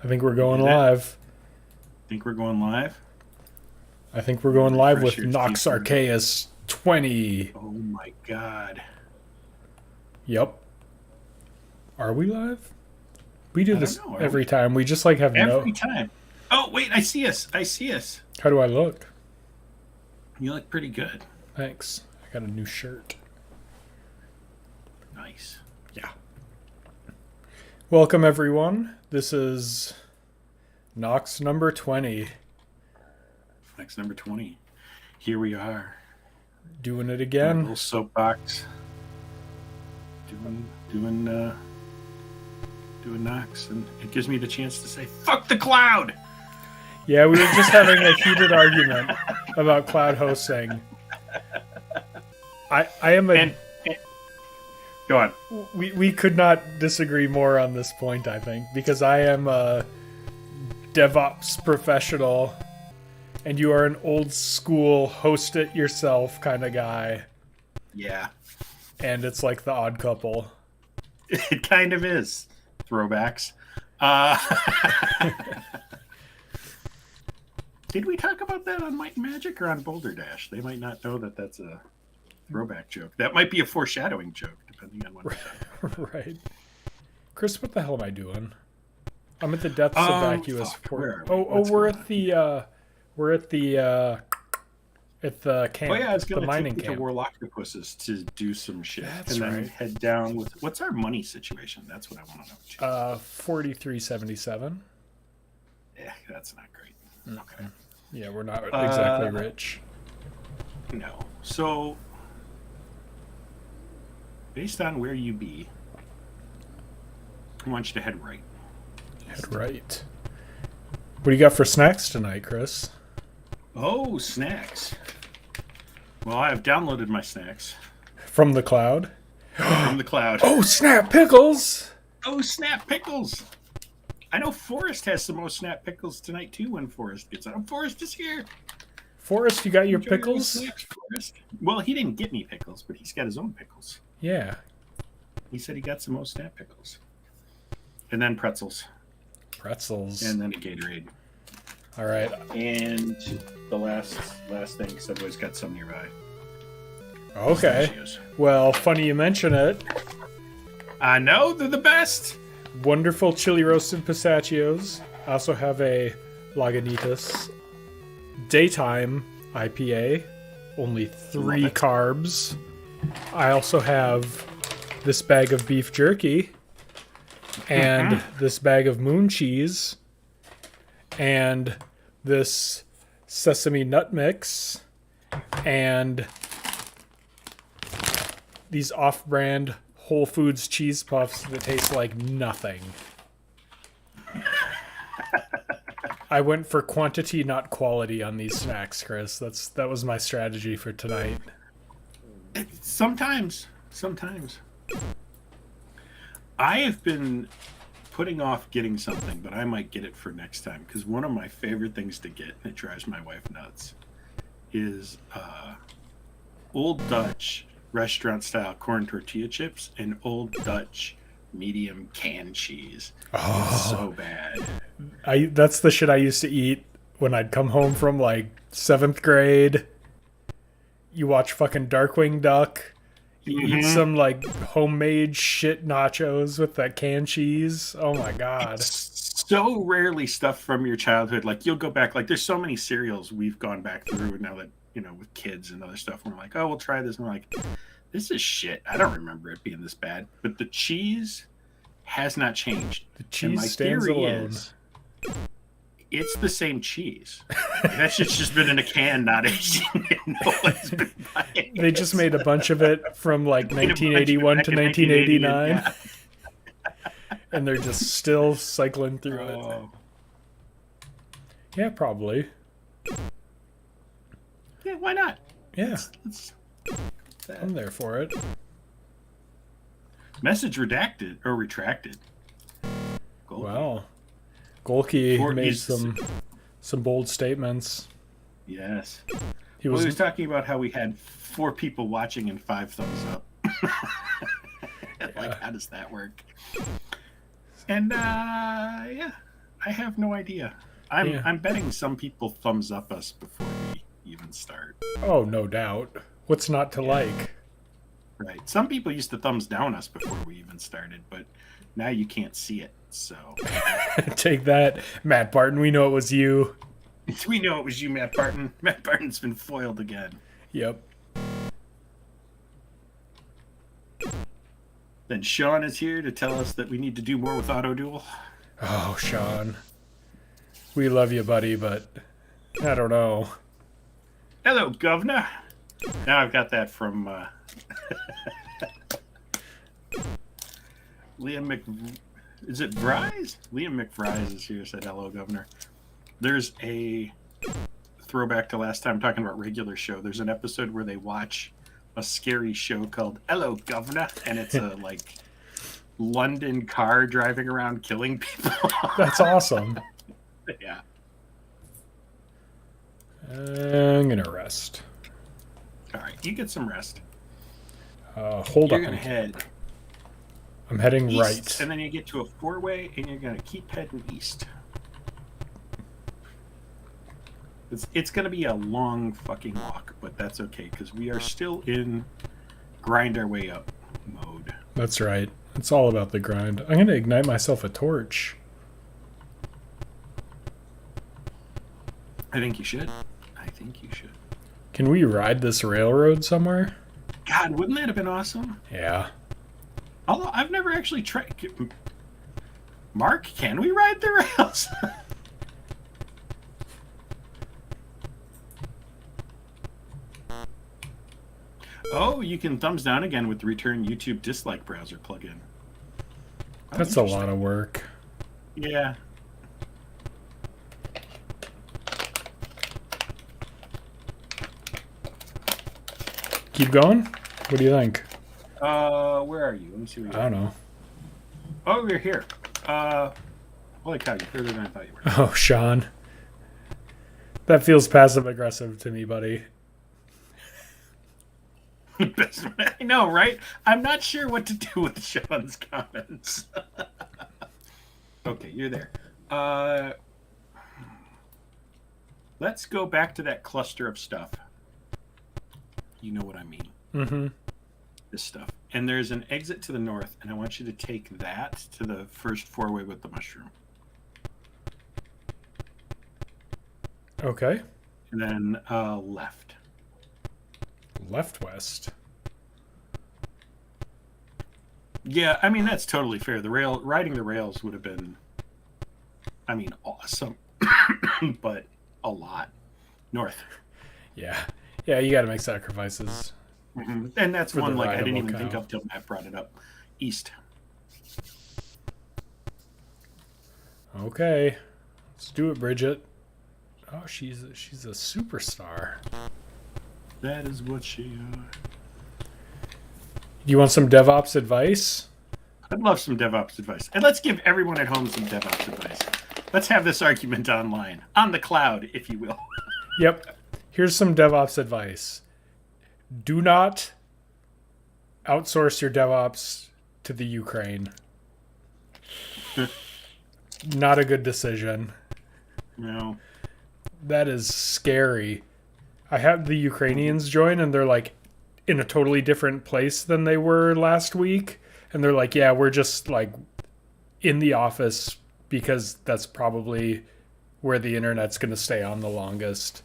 I think we're going live. Think we're going live? I think we're going live with Refresh your Nox feed. Archaist 20. Oh my god. Yep. Are we live? We do I this don't know, every time. We just like have Every time. Oh, wait, I see us. I see us. How do I look? You look pretty good. Thanks. I got a new shirt. Nice. Yeah. Welcome, everyone. This is Nox number 20. Next number 20. Here we are. Doing it Our again. little soapbox. Doing Nox, and it gives me the chance to say, fuck the cloud! Yeah, we were just having a heated argument about cloud hosting. I am a... And go on. We could not disagree more on this point, I think, because I am a DevOps professional, and you are an old school host it yourself kind of guy, Yeah. and it's like the odd couple. It kind of is. Throwbacks. Did we talk about that on Might and Magic or on Boulder Dash? They might not know that that's a throwback joke. That might be a foreshadowing joke, depending on what. Right. Chris, what the hell am I doing? I'm at the depths of vacuous port. We're at the camp. Oh yeah, I was the going to mining take the camp. Warloctopuses to do some shit, That's and then right. head down with what's our money situation? That's what I want to know. 4377. Yeah, that's not great. Okay. Yeah, we're not exactly rich. No. So, based on where you be, I want you to head right. Head right. What do you got for snacks tonight, Chris? Oh, snacks. Well, I have downloaded my snacks From the cloud? from the cloud. Oh, snap pickles! Oh, snap pickles! I know Forrest has some more snap pickles tonight too. When Forrest gets on, Forrest is here. Forrest, you got your Enjoy those pickles? snacks, Forrest. Well, he didn't get me pickles, but he's got his own pickles. Yeah. He said he got some more snap pickles, and then pretzels, Pretzels. and then a Gatorade. All right. And the last thing, Subway's got some nearby. Okay. Pistachios. Well, funny you mention it. I know they're the best. Wonderful chili roasted pistachios. I also have a Lagunitas daytime IPA. Only 3 Love it. carbs. I also have this bag of beef jerky. And this bag of moon cheese. And this sesame nut mix. And these off-brand Whole Foods cheese puffs that taste like nothing. I went for quantity, not quality on these snacks, Chris. That was my strategy for tonight. Sometimes. I have been putting off getting something, but I might get it for next time, because one of my favorite things to get, and it drives my wife nuts, is Old Dutch restaurant-style corn tortilla chips and Old Dutch medium canned cheese. Oh. It's so bad. That's the shit I used to eat when I'd come home from like 7th grade. You watch fucking Darkwing Duck. You eat some like homemade shit nachos with that canned cheese. Oh my god. It's so rarely stuff from your childhood. Like, you'll go back, like, there's so many cereals we've gone back through now that, with kids and other stuff, and we're like, oh, we'll try this, and we're like, this is shit. I don't remember it being this bad. But the cheese has not changed. The cheese stands alone. It's the same cheese. That shit's just been in a can, not aged. No one's been buying it. They just made a bunch of it from like Made a bunch of it 1981 back to in 1989. yeah. And they're just still cycling through it. Oh. Yeah, probably. Yeah, why not? Yeah, Let's I'm there for it. message redacted or retracted. Gold. Wow. Golke Or made he's- some bold statements. Yes. He Well, was, he was talking about how we had 4 people watching and 5 thumbs up. Like, how does that work? And yeah, I have no idea. I'm betting some people thumbs up us before we even start. Oh, no doubt. What's not to like? Right. Some people used to thumbs down us before we even started, but now you can't see it. So Take that, Matt Barton. We know it was you. we know it was you, Matt Barton. Matt Barton's been foiled again. Yep. Then Sean is here to tell us that we need to do more with Auto Duel. Oh, Sean. We love you, buddy, but I don't know. Hello, Governor. Now I've got that from Liam Is it Vries? Liam McVries is here, said hello, Governor. There's a throwback to last time talking about regular show. There's an episode where they watch a scary show called Hello, Governor, and it's a like London car driving around killing people. That's awesome. Yeah. I'm gonna rest. All right, you get some rest. Hold You're on. gonna head I'm heading east, right. and then you get to a four-way, and you're gonna keep heading east. It's gonna be a long fucking walk, but that's okay because we are still in grind our way up mode. That's right. It's all about the grind. I'm gonna ignite myself a torch. I think you should. I think you should. Can we ride this railroad somewhere? God, wouldn't that have been awesome? Yeah. Although I've never actually tried. Mark, can we ride the rails? Oh, you can thumbs down again with the return YouTube dislike browser plugin. Oh, That's a lot of work. Yeah. Keep going? What do you think? Where are you? Let me see where you I are. don't know. Oh, you're here. Holy cow, you're further than I thought you were. Oh, Sean. That feels passive aggressive to me, buddy. I know, right? I'm not sure what to do with Sean's comments. Okay, you're there. Let's go back to that cluster of stuff. You know what I mean. Mm-hmm. This stuff. And there's an exit to the north, and I want you to take that to the first four-way with the mushroom. Okay. And then left. Left-west. Yeah, I mean, that's totally fair. Riding the rails would have been, I mean, awesome. But a lot. North. Yeah. Yeah, you gotta make sacrifices. Mm-hmm. And that's For one the like I didn't rideable even think cow. of till Matt brought it up. East. Okay. Let's do it, Bridget. Oh, she's a superstar. That is what she are. You want some DevOps advice? I'd love some DevOps advice. And let's give everyone at home some DevOps advice. Let's have this argument online. On the cloud, if you will. Yep. Here's some DevOps advice. Do not outsource your DevOps to the Ukraine. Not a good decision. No. That is scary. I had the Ukrainians join, and they're like in a totally different place than they were last week. And they're like, yeah, we're just like in the office because that's probably where the internet's going to stay on the longest.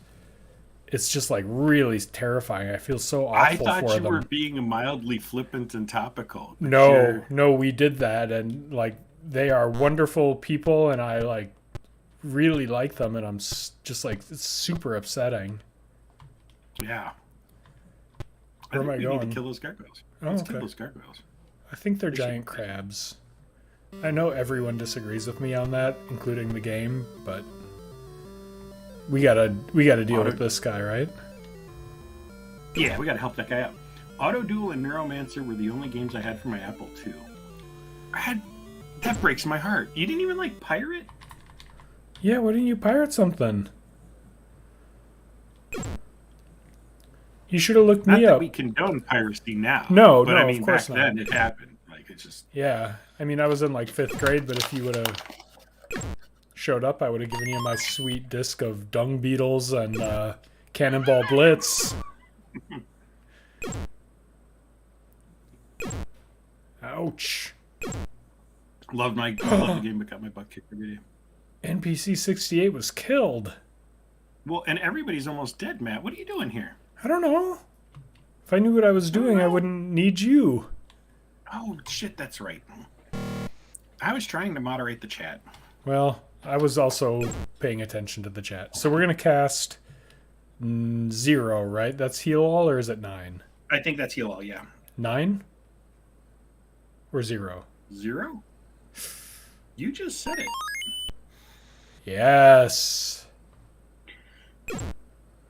It's just like really terrifying. I feel so awful I thought for you them. were being mildly flippant and topical. But No, sure. no, we did that, and like they are wonderful people, and I like really like them, and I'm just like it's super upsetting. Yeah. Where am I we going? need to kill those gargoyles. Oh, Let's okay. kill those gargoyles. I think they're They should- giant crabs. I know everyone disagrees with me on that, including the game, but we gotta deal with this guy, right? Yeah, we gotta help that guy out. Auto Duel and Neuromancer were the only games I had for my Apple II. That breaks my heart. You didn't even like pirate? Yeah, why didn't you pirate something? You should have looked Not me that up. we condone piracy now. No, but no, I of mean course back not. then it happened. Like it's just Yeah, I mean, I was in like 5th grade, but if you would have showed up, I would have given you my sweet disc of Dung Beetles and Cannonball Blitz. Ouch. Love the game, but got my butt kicked every day. NPC 68 was killed. Well, and everybody's almost dead, Matt. What are you doing here? I don't know. If I knew what I was doing, I wouldn't need you. Oh, shit, that's right. I was trying to moderate the chat. Well, I was also paying attention to the chat. So we're going to cast 0, right? That's heal all, or is it 9? I think that's heal all, yeah. 9? Or 0? 0? You just said it. Yes.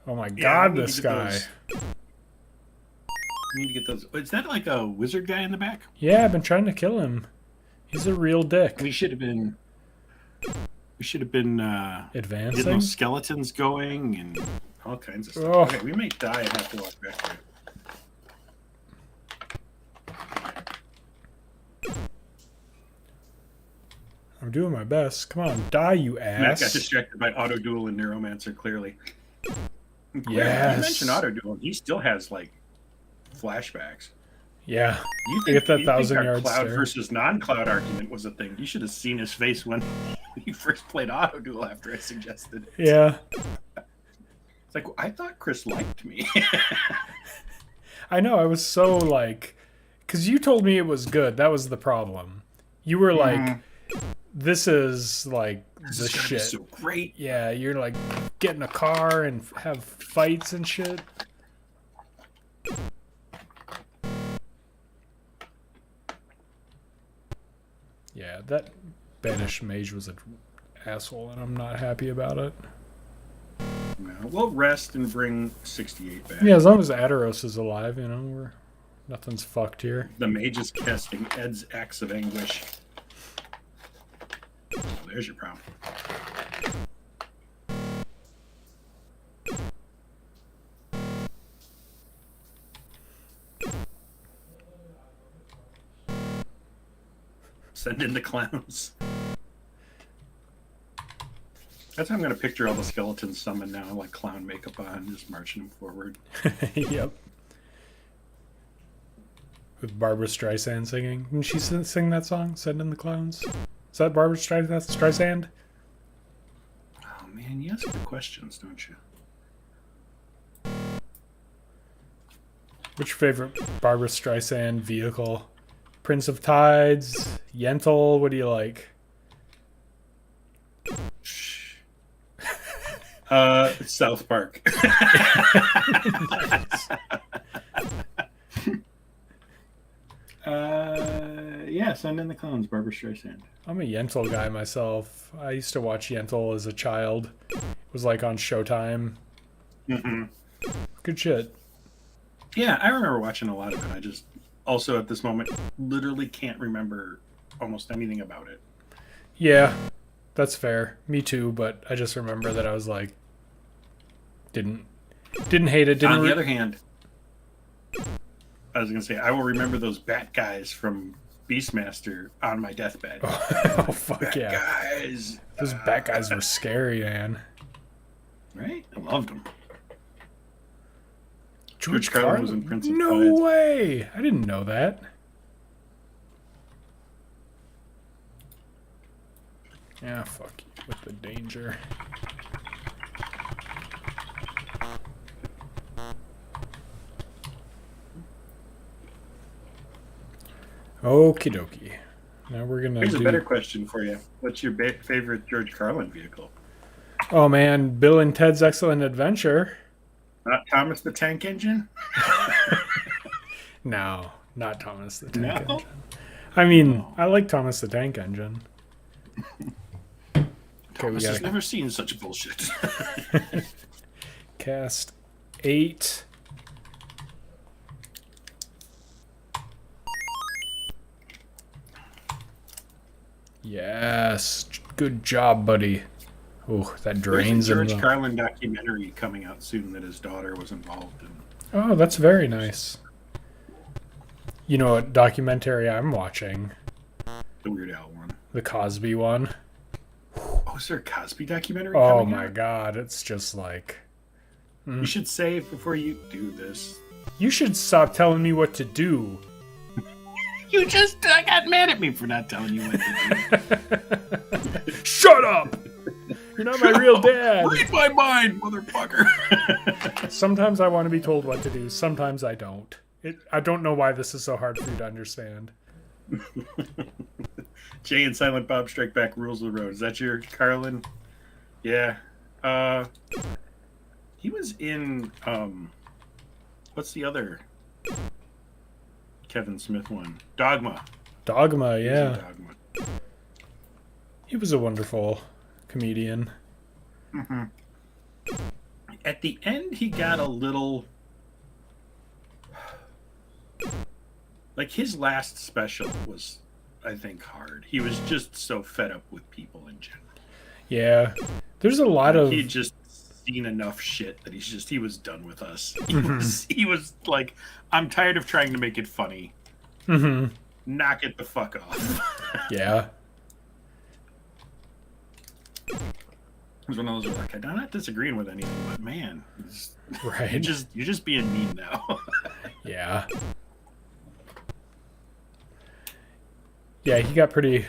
Oh my god, this guy. I need to get those. Is that like a wizard guy in the back? Yeah, I've been trying to kill him. He's a real dick. We should have been advancing, getting those skeletons going and all kinds of stuff. Oh. Okay, we may die and have to walk back there. I'm doing my best. Come on, die, you ass. Matt got distracted by auto duel and neuromancer. Clearly. Yes. You mentioned auto duel. He still has like flashbacks. Yeah. You get that you 1,000 our yard cloud stare. versus non-cloud argument was a thing. You should have seen his face when he first played auto duel after I suggested it. Yeah. It's like, I thought Chris liked me. I know. I was so like, because you told me it was good. That was the problem. You were like, this is like This the is gonna be shit. so great. Yeah, you're like, get in a car and have fights and shit. Yeah, that banished mage was an asshole, and I'm not happy about it. No, we'll rest and bring 68 back. Yeah, as long as Adaros is alive, you know, nothing's fucked here. The mage is casting Ed's Axe of Anguish. Oh, there's your problem. Send in the clowns. That's how I'm going to picture all the skeletons summoned now, like clown makeup on, just marching them forward. Yep. With Barbara Streisand singing. Didn't she sing that song, Send in the Clowns? Is that Barbara Streisand? Oh man, you ask the questions, don't you? What's your favorite Barbara Streisand vehicle? Prince of Tides? Yentl? What do you like? South Park. Yeah, Send in the Clowns, Barbara Streisand. I'm a Yentl guy myself. I used to watch Yentl as a child. It was like on Showtime. Mm-hmm. Good shit. Yeah, I remember watching a lot of it. I just also at this moment literally can't remember almost anything about it. Yeah, that's fair. Me too, but I just remember that I was like, didn't hate it. On the other hand, I was going to say, I will remember those bat guys from Beastmaster on my deathbed. Oh fuck bat yeah. Guys. Those bat guys were scary, man. Right? I loved them. George Carlin was in Prince of No Tides. way! I didn't know that. Yeah, fuck you with the danger. Okie dokie. Now we're gonna Here's do... a better question for you. What's your favorite George Carlin vehicle? Oh man, Bill and Ted's Excellent Adventure. Not Thomas the Tank Engine? No, not Thomas the Tank No? Engine. I mean, I like Thomas the Tank Engine. Okay, Thomas has never seen such bullshit. cast 8. Yes, good job, buddy. Oh, that drains him. There's a George Carlin documentary coming out soon that his daughter was involved in. Oh, that's very nice. You know what documentary I'm watching? The Weird Al one. The Cosby one. Oh is there a Cosby documentary Oh coming my out? god, it's just like... You should save before you do this. You should stop telling me what to do. You just got mad at me for not telling you what to do. Shut up! You're not my real dad. Read my mind, motherfucker. Sometimes I want to be told what to do. Sometimes I don't. I don't know why this is so hard for you to understand. Jay and Silent Bob Strike Back rules the road. Is that your Carlin? Yeah. He was in what's the other Kevin Smith one? Dogma. Dogma, He was in yeah. Dogma. He was a wonderful comedian. Mm-hmm. At the end, he got a little... Like, his last special was, I think, hard. He was just so fed up with people in general. Yeah. There's a lot of... He'd just seen enough shit that he was done with us. Mm-hmm. He was like, I'm tired of trying to make it funny. Mm-hmm. Knock it the fuck off. Yeah. It was one of those where like, I'm not disagreeing with anything, but man, Right. you're just being mean now. Yeah. Yeah, he got pretty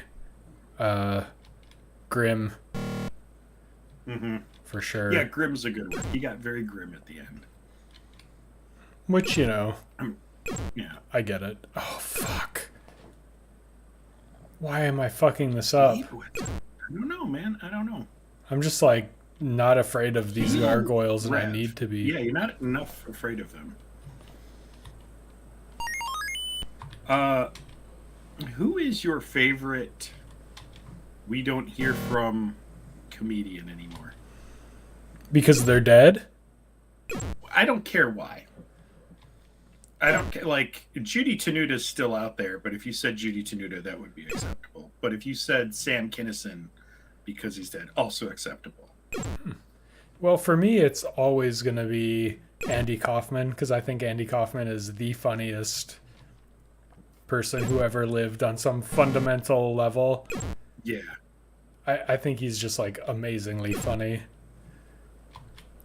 grim. Mm-hmm. For sure. Yeah, grim's a good word. He got very grim at the end. Which, you know, Yeah. I get it. Oh, fuck. Why am I fucking this up? I don't know, man. I don't know. I'm just, like, not afraid of these Be gargoyles, and I Rev. need to be. Yeah, you're not enough afraid of them. Who is your favorite we don't hear from comedian anymore? Because they're dead? I don't care why. I don't care. Like, Judy Tenuta's still out there, but if you said Judy Tenuta, that would be acceptable. But if you said Sam Kinison because he's dead, also acceptable. Well, for me, it's always going to be Andy Kaufman, because I think Andy Kaufman is the funniest person who ever lived on some fundamental level. Yeah. I think he's just, like, amazingly funny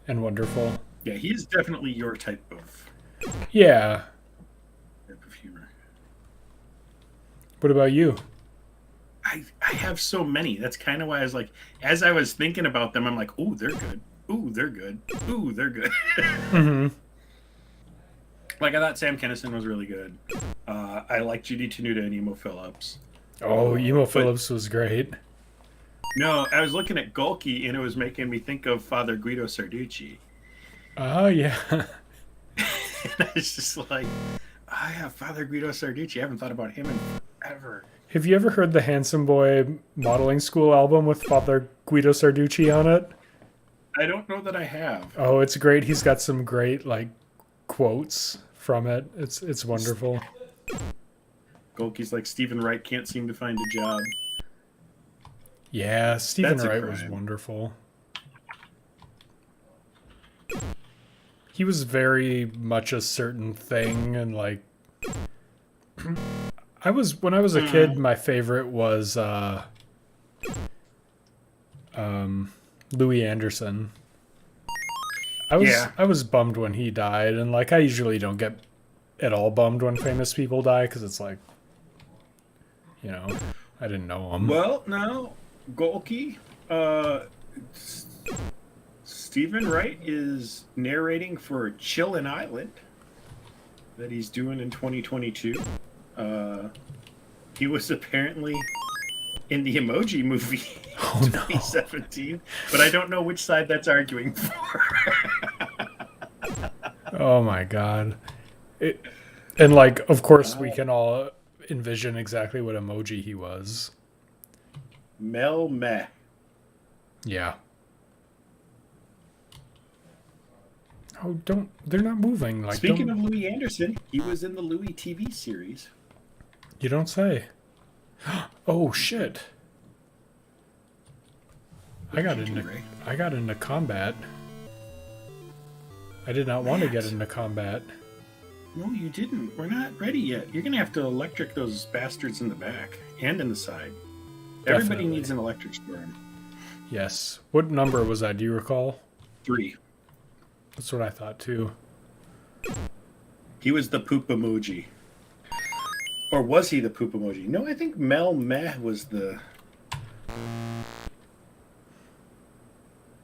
and wonderful. Yeah, he's definitely your type of Yeah. humor. What about you? I have so many. That's kind of why I was like, as I was thinking about them, I'm like, ooh, they're good. Ooh, they're good. Ooh, they're good. Mm-hmm. Like, I thought Sam Kinison was really good. I like Judy Tenuta and Emo Phillips. Oh, Emo Phillips was great. No, I was looking at Golke, and it was making me think of Father Guido Sarducci. Oh, yeah. And I was just like, I have Father Guido Sarducci. I haven't thought about him in forever. Have you ever heard the Handsome Boy Modeling School album with Father Guido Sarducci on it? I don't know that I have. Oh, it's great. He's got some great, like, quotes from it. It's wonderful. Golke's like, Stephen Wright can't seem to find a job. Yeah, Stephen That's a Wright was crime. wonderful. He was very much a certain thing, and like when I was a kid, my favorite was Louis Anderson. I was bummed when he died, and like I usually don't get at all bummed when famous people die because it's like, you know, I didn't know him. Well, no, Golke, Stephen Wright is narrating for Chillin' Island that he's doing in 2022. He was apparently in the Emoji Movie in 2017, but I don't know which side that's arguing for. Oh my god. And like, of course, we can all envision exactly what emoji he was. Mel Meh. Yeah. Oh, they're not moving. Like, Speaking of Louis Anderson, he was in the Louis TV series. You don't say. Oh shit. I got into combat. I did not want to get into combat. No, you didn't. We're not ready yet. You're gonna have to electric those bastards in the back and in the side. Everybody Definitely. needs an electric storm. Yes. What number was that? Do you recall? 3. That's what I thought too. He was the poop emoji. Or was he the poop emoji? No, I think Mel Meh was the...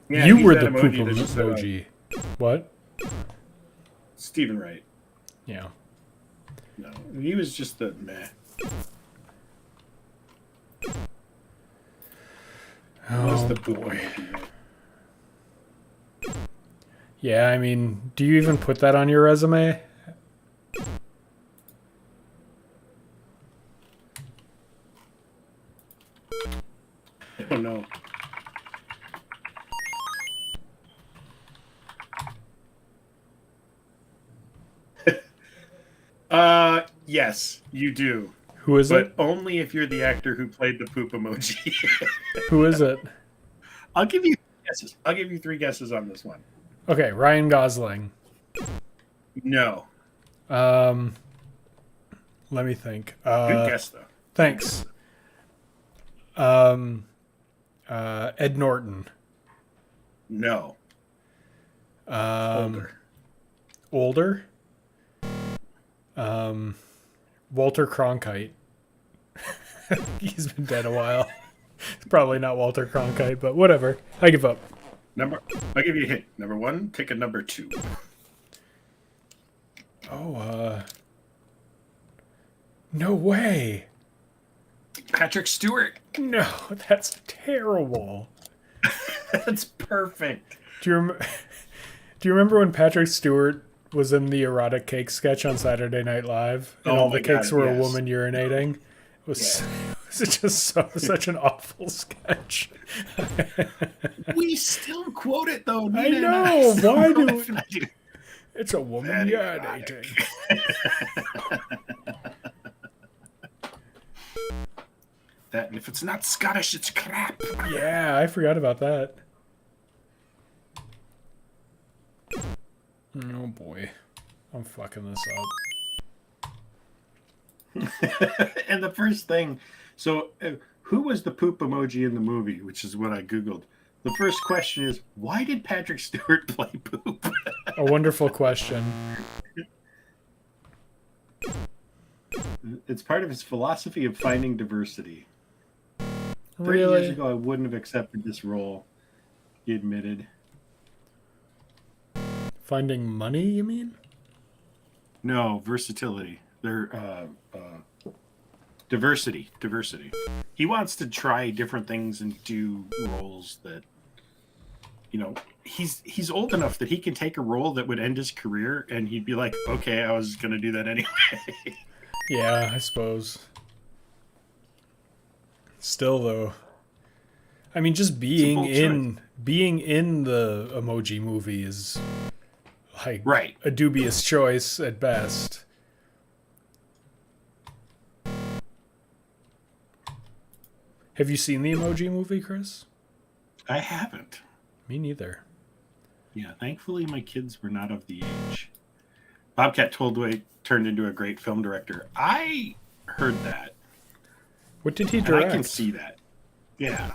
Yeah, You he's were that the poop emoji that's just emoji. What? Stephen Wright. Yeah. No, he was just the meh. Was Oh the poop boy. emoji. Yeah, I mean, do you even put that on your resume? Oh no. Yes, you do. Who is But it? only if you're the actor who played the poop emoji. Who is it? I'll give you guesses. I'll give you 3 guesses on this one. Okay, Ryan Gosling. No. Let me think. Good guess though. Thanks. Ed Norton. No. Older. Older? Walter Cronkite. He's been dead a while. It's probably not Walter Cronkite, but whatever. I give up. I'll give you a hint. Number 1, take a number 2. Oh, no way. Patrick Stewart. No, that's terrible. That's perfect. Do you remember when Patrick Stewart was in the erotic cake sketch on Saturday Night Live, and all the cakes were a woman urinating? It was just such an awful sketch. We still quote it though. I know. Why do we? do? It's a woman urinating. That, and if it's not Scottish, it's crap. Yeah, I forgot about that. Oh boy, I'm fucking this up. And the first thing, so who was the poop emoji in the movie, which is what I Googled. The first question is, why did Patrick Stewart play poop? A wonderful question. It's part of his philosophy of finding diversity. 30 Really? years ago, I wouldn't have accepted this role, he admitted. Finding money, you mean? No, versatility. They're diversity. He wants to try different things and do roles that, you know, he's old enough that he can take a role that would end his career and he'd be like, okay, I was going to do that anyway. Yeah, I suppose. Still though, I mean, just being in the Emoji Movie is like a dubious choice at best. Have you seen the Emoji Movie, Chris? I haven't. Me neither. Yeah, thankfully my kids were not of the age. Bobcat Goldthwait turned into a great film director. I heard that. What did he direct? I can see that. Yeah.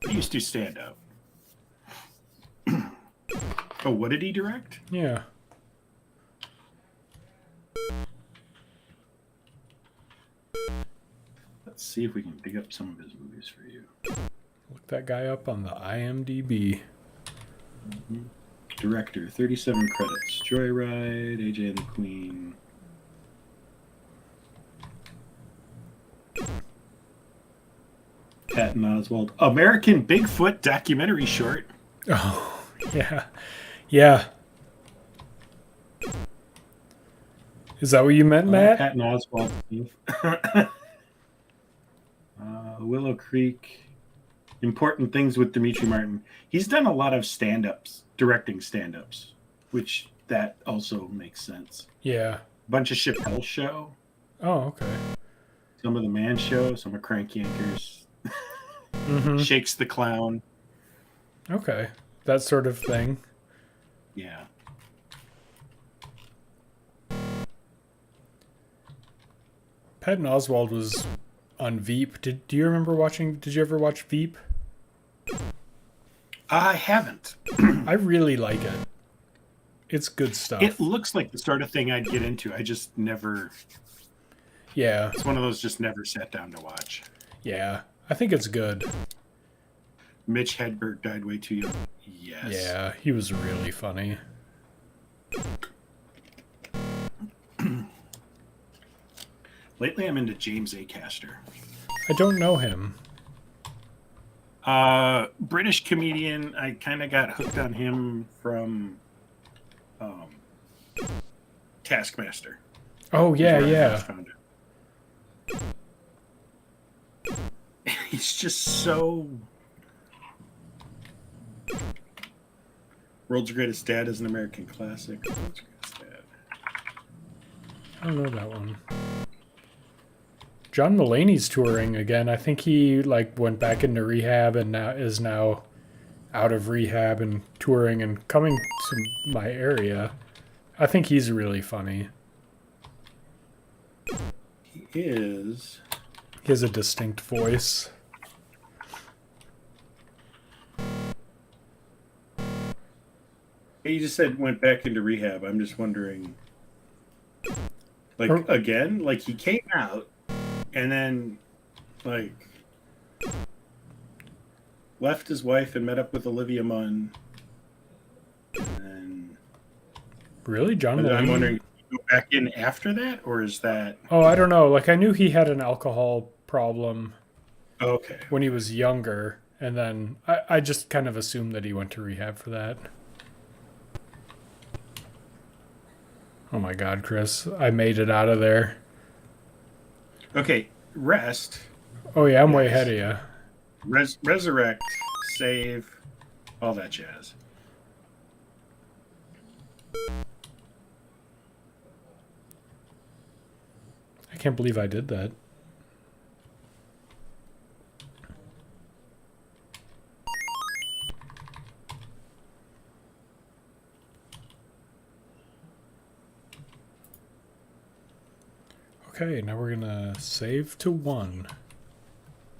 He used to stand up. Oh, what did he direct? Yeah. Let's see if we can dig up some of his movies for you. Look that guy up on the IMDb. Mm-hmm. Director, 37 credits. Joyride, AJ and the Queen. Patton Oswalt. American Bigfoot documentary short. Oh, yeah. Yeah. Is that what you meant, Matt? Patton Oswalt. Willow Creek. Important Things with Dimitri Martin. He's done a lot of stand-ups, directing stand-ups, which that also makes sense. Yeah. Bunch of Chappelle Show. Oh, okay. Some of The Man Show. Some of Crank Yankers. Mm-hmm. Shakes the Clown. Okay. That sort of thing. Yeah. Patton Oswalt was on Veep. Did you ever watch Veep? I haven't. I really like it. It's good stuff. It looks like the sort of thing I'd get into. I just never. Yeah. It's one of those just never sat down to watch. Yeah. I think it's good. Mitch Hedberg died way too young. Yes. Yeah, he was really funny. Lately, I'm into James Acaster. I don't know him. British comedian. I kind of got hooked on him from Taskmaster. Oh, yeah, yeah. Found it. He's just so... World's Greatest Dad is an American classic. World's Greatest Dad. I don't know that one. John Mulaney's touring again. I think he went back into rehab and is now out of rehab and touring and coming to my area. I think he's really funny. He is. He has a distinct voice. You just said went back into rehab. I'm just wondering, again, he came out and then, left his wife and met up with Olivia Munn. And then, really, John Mulaney? I'm wondering, go back in after that, or is that? Oh, I don't know. I knew he had an alcohol problem. Okay. When he was younger, and then I just kind of assumed that he went to rehab for that. Oh my God, Chris. I made it out of there. Okay, rest. Oh yeah, I'm way ahead of you. Resurrect, save, all that jazz. I can't believe I did that. Okay, now we're going to save to 1.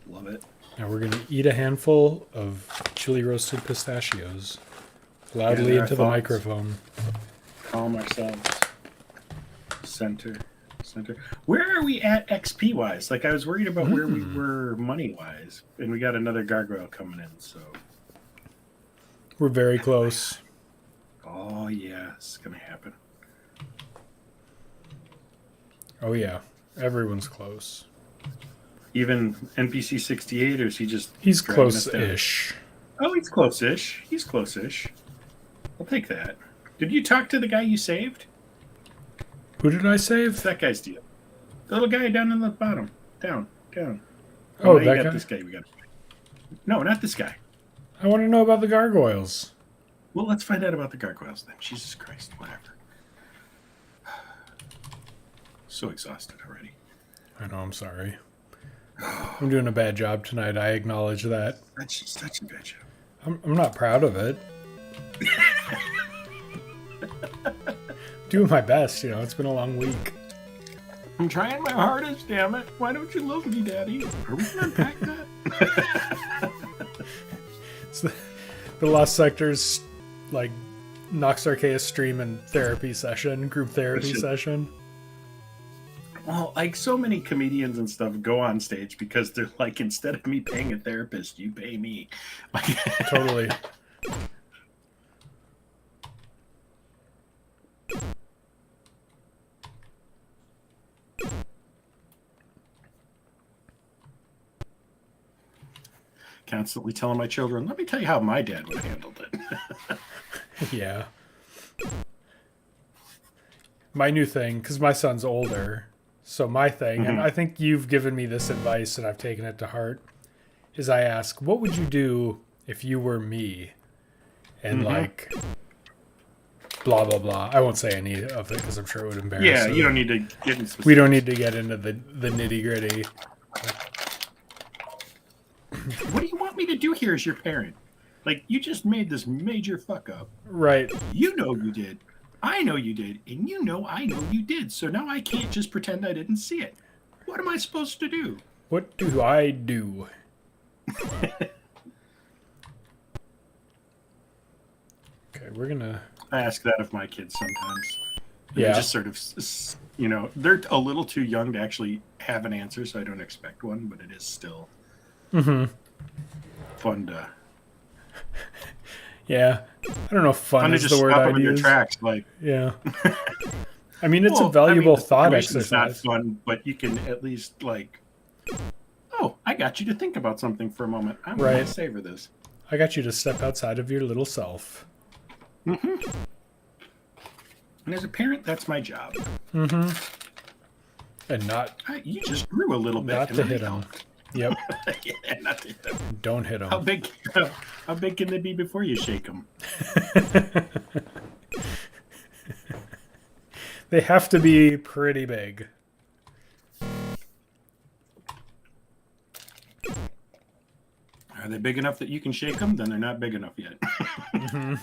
Love it. Now we're going to eat a handful of chili roasted pistachios loudly into the microphone. Calm ourselves. Center. Where are we at XP wise? I was worried about where we were money wise, and we got another gargoyle coming in, so. We're very close. Oh, yeah, it's going to happen. Oh, yeah. Everyone's close. Even NPC 68, or is he just... He's close-ish. Oh, he's close-ish. He's close-ish. I'll take that. Did you talk to the guy you saved? Who did I save? It's that guy's deal. The little guy down in the bottom. Down. Oh, that guy? This guy we got. No, not this guy. I want to know about the gargoyles. Well, let's find out about the gargoyles then. Jesus Christ, whatever. So exhausted already. I know, I'm sorry. I'm doing a bad job tonight. I acknowledge that. That's such a bad job. I'm not proud of it. Doing my best, it's been a long week. I'm trying my hardest, damn it. Why don't you love me, Daddy? Are we gonna unpack that? It's the Lost Sector's Nox Archaist stream and therapy session, group therapy session. Well, so many comedians and stuff go on stage because they're instead of me paying a therapist, you pay me. Totally. Constantly telling my children, let me tell you how my dad would have handled it. Yeah. My new thing, because my son's older, so my thing, and I think you've given me this advice and I've taken it to heart, is I ask, what would you do if you were me? And blah, blah, blah. I won't say any of it because I'm sure it would embarrass Yeah, him. you don't need to get into specifics. We don't need to get into the nitty gritty. What do you want me to do here as your parent? You just made this major fuck up. Right. You know you did. I know you did. And I know you did. So now I can't just pretend I didn't see it. What am I supposed to do? What do I do? Okay, we're gonna. I ask that of my kids sometimes. And Yeah. they just sort of, they're a little too young to actually have an answer, so I don't expect one. But it is still fun to. Yeah, I don't know if fun is just the word stop them I'd in their use. tracks, like. Yeah. I mean, it's a valuable the thought situation's exercise. not fun, but you can at least oh, I got you to think about something for a moment. I'm going to savor this. I got you to step outside of your little self. Mm-hmm. And as a parent, that's my job. Mm-hmm. And not... You just grew a little bit. Not to hit him. Yep. Yeah, not to hit him. Don't hit him. How big can they be before you shake them? They have to be pretty big. Are they big enough that you can shake them? Then they're not big enough yet. Mm-hmm.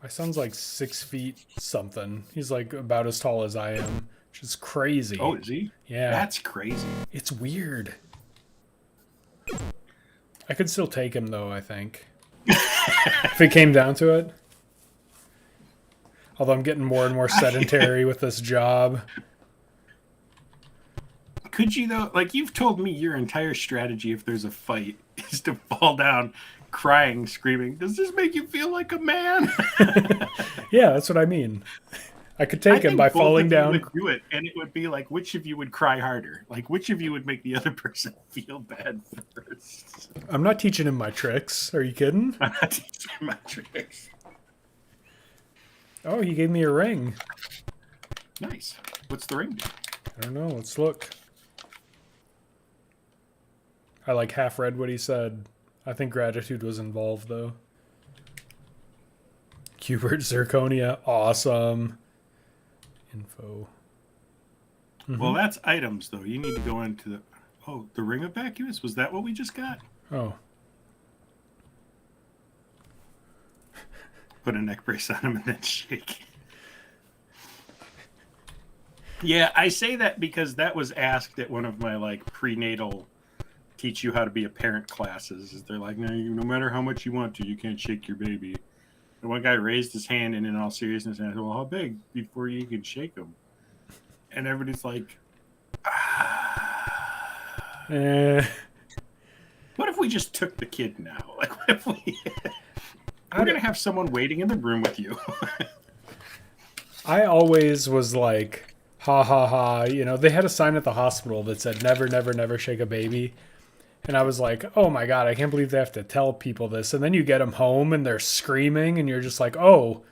My son's like 6 feet something. He's like about as tall as I am, which is crazy. Oh, is he? Yeah. That's crazy. It's weird. I could still take him though, I think. If it came down to it. Although I'm getting more and more sedentary with this job. Could you though? Like, you've told me your entire strategy if there's a fight is to fall down crying, screaming. Does this make you feel like a man? Yeah, that's what I mean. I could take him by falling down. Would do it, and it would be like, which of you would cry harder? Like, which of you would make the other person feel bad first? I'm not teaching him my tricks. Are you kidding? I'm not teaching my tricks. Oh, he gave me a ring. Nice. What's the ring do? I don't know. Let's look. I like half read what he said. I think gratitude was involved though. Cubert Zirconia. Awesome. Info. Mm-hmm. Well, that's items though. You need to go into the... Oh, the ring of vacuous? Was that what we just got? Oh. Put a neck brace on him and then shake. Yeah, I say that because that was asked at one of my prenatal teach you how to be a parent classes. They're like, no matter how much you want to, you can't shake your baby. And one guy raised his hand and in all seriousness asked, well, how big before you can shake him? And everybody's like, What if we just took the kid now? Like, what if we... We're going to have someone waiting in the room with you. I always was like, ha ha ha. You know, they had a sign at the hospital that said, never, never, never shake a baby. And I was like, oh my God, I can't believe they have to tell people this. And then you get them home and they're screaming and you're just like, oh,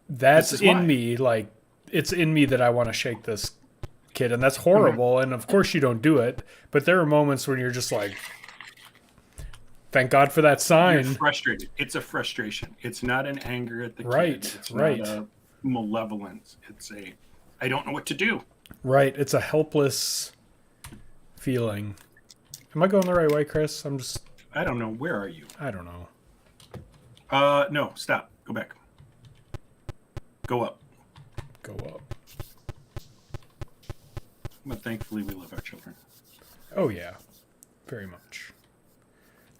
that's in me. Like, it's in me that I want to shake this kid. And that's horrible. Mm-hmm. And of course you don't do it. But there are moments when you're just like, thank God for that sign. You're frustrated. It's a frustration. It's not an anger at the kid. Right, It's right. not a malevolence. It's a, I don't know what to do. Right. It's a helpless feeling. Am I going the right way, Chris? I don't know. Where are you? I don't know. No, stop. Go back. Go up. Go up. But thankfully we love our children. Oh, yeah. Very much.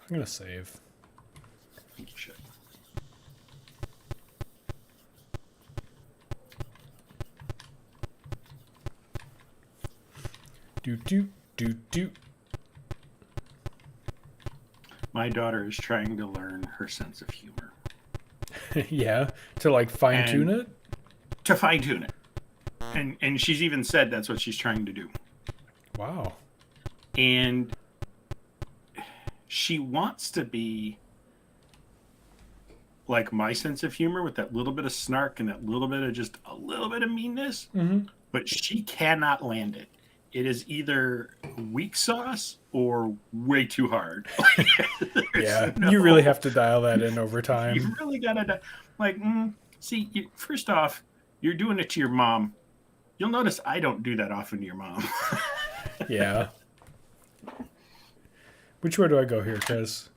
I'm going to save. I think you should. Do. My daughter is trying to learn her sense of humor. Yeah, to fine tune it? To fine tune it. And she's even said that's what she's trying to do. Wow. And she wants to be like my sense of humor with that little bit of snark and that little bit of just a little bit of meanness. Mm-hmm. But she cannot land it. It is either weak sauce or way too hard. Yeah, you really have to dial that in over time. You really gotta first off, you're doing it to your mom. You'll notice I don't do that often to your mom. Yeah. Which way do I go here, Chris?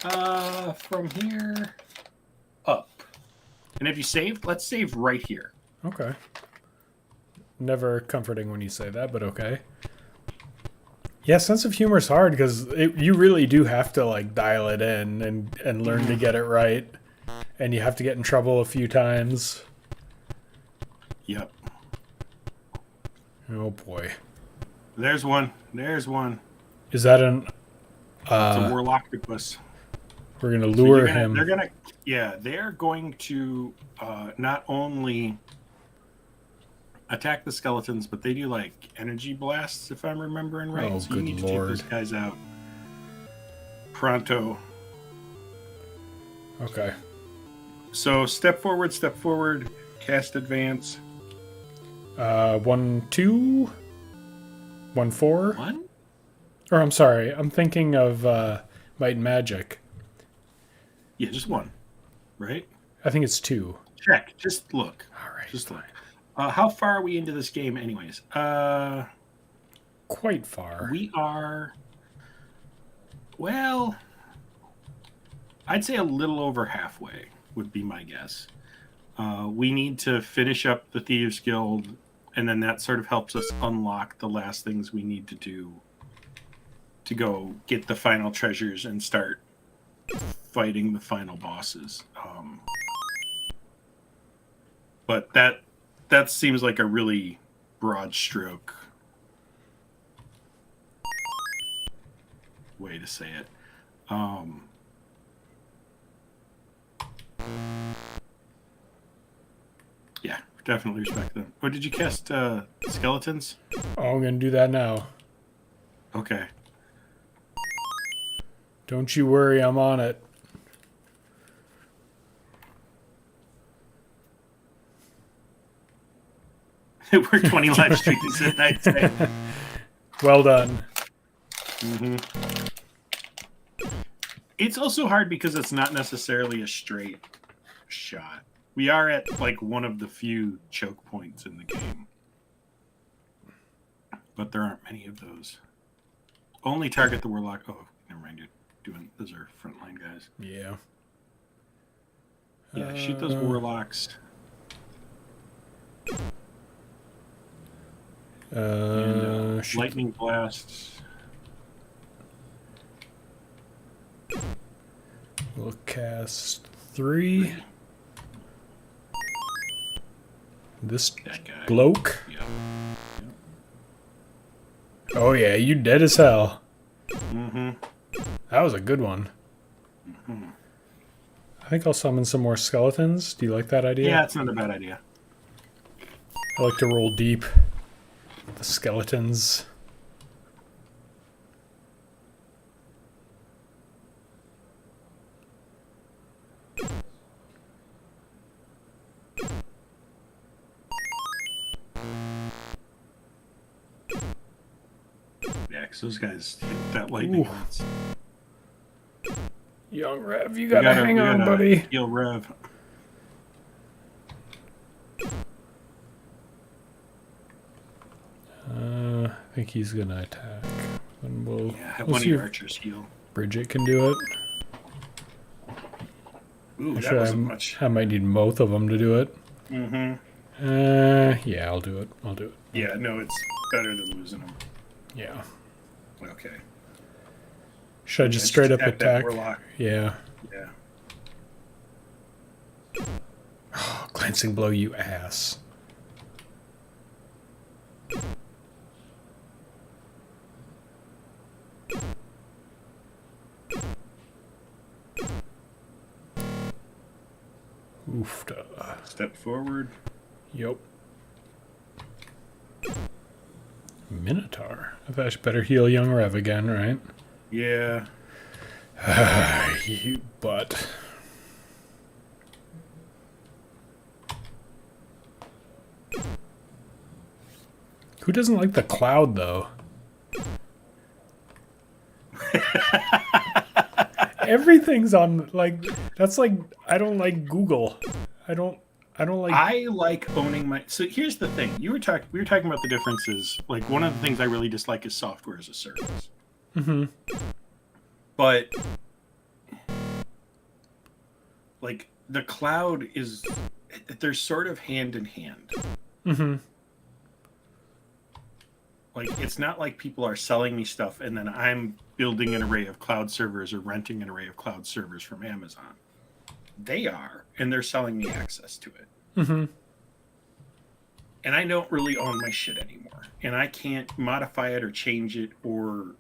From here up. And have you saved? Let's save right here. Okay. Never comforting when you say that, but okay. Yeah, sense of humor is hard because you really do have to like dial it in and learn to get it right, and you have to get in trouble a few times. Yep. Oh boy. There's one. There's one. Is that an? It's a Warlocktopus. We're gonna lure him. They're going to not only attack the skeletons, but they do like energy blasts, if I'm remembering right. Oh, so you good need lord. to take those guys out pronto. Okay. So step forward, cast advance. 1, 2, 1, 4. One? Or I'm sorry, I'm thinking of Might and Magic. Yeah, just one. Right? I think it's 2. Check. Just look. All right. Just look. How far are we into this game, anyways? Quite far. We are. Well, I'd say a little over halfway would be my guess. We need to finish up the Thieves Guild, and then that sort of helps us unlock the last things we need to do to go get the final treasures and start fighting the final bosses. But that seems like a really broad stroke way to say it. Yeah, definitely respect them. Oh, did you cast skeletons? Oh, I'm gonna do that now. Okay. Don't you worry, I'm on it. We're 20 live streams at night today. Well done. Mm-hmm. It's also hard because it's not necessarily a straight shot. We are at like one of the few choke points in the game. But there aren't many of those. Only target the Warlock. Oh, never mind. Those are frontline guys. Yeah. Yeah, shoot those Warlocks. Lightning blasts. We'll cast 3. This bloke. Yeah. Oh yeah, you dead as hell. Mm-hmm. That was a good one. Mm-hmm. I think I'll summon some more skeletons. Do you like that idea? Yeah, it's not a bad idea. I like to roll deep. The skeletons. Yeah, because those guys hit that lightning. Young Rev, you gotta hang on, buddy. Heal Rev. I think he's gonna attack. And we'll Have we'll one of see your if archers heal. Bridget can do it. Ooh, that Actually, wasn't much. I might need both of them to do it. Mm-hmm. Yeah, I'll do it. Yeah, no, it's better than losing them. Yeah. Okay. Should I just straight up that attack? Warlock. Yeah. Yeah. Oh, glancing blow, you ass. Oofda. Step forward. Yep. Minotaur. I better heal young Rev again, right? Yeah. You butt. Who doesn't like the cloud, though? Everything's on, like, that's like, I don't like Google. I don't like... I like owning my... So here's the thing. We were talking about the differences. Like, one of the things I really dislike is software as a service. Mm-hmm. But, like, the cloud is... They're sort of hand in hand. Mm-hmm. Like, it's not like people are selling me stuff and then I'm building an array of cloud servers or renting an array of cloud servers from Amazon. They are, and they're selling me access to it. Mm-hmm. And I don't really own my shit anymore. And I can't modify it or change it or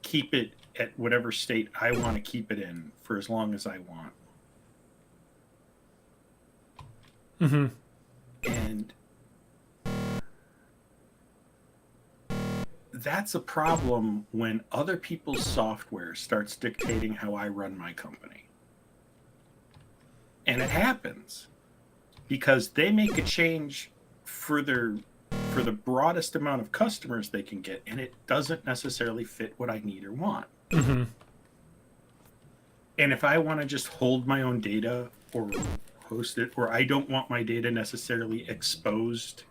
keep it at whatever state I want to keep it in for as long as I want. Mm-hmm. And that's a problem when other people's software starts dictating how I run my company. And it happens because they make a change for the broadest amount of customers they can get, and it doesn't necessarily fit what I need or want. Mm-hmm. And if I want to just hold my own data or host it, or I don't want my data necessarily exposed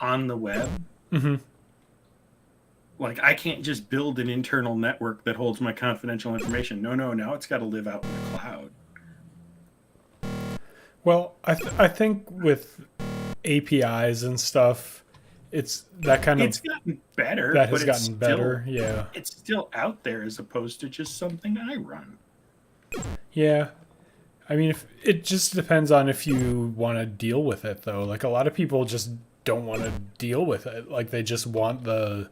on the web, Mm-hmm. like I can't just build an internal network that holds my confidential information. No, now it's got to live out in the cloud. Well, I think with APIs and stuff, it's that kind of... It's gotten better. That has but gotten better, yeah. It's still out there as opposed to just something I run. Yeah. I mean, it just depends on if you want to deal with it, though. Like, a lot of people just don't want to deal with it. Like, they just want the...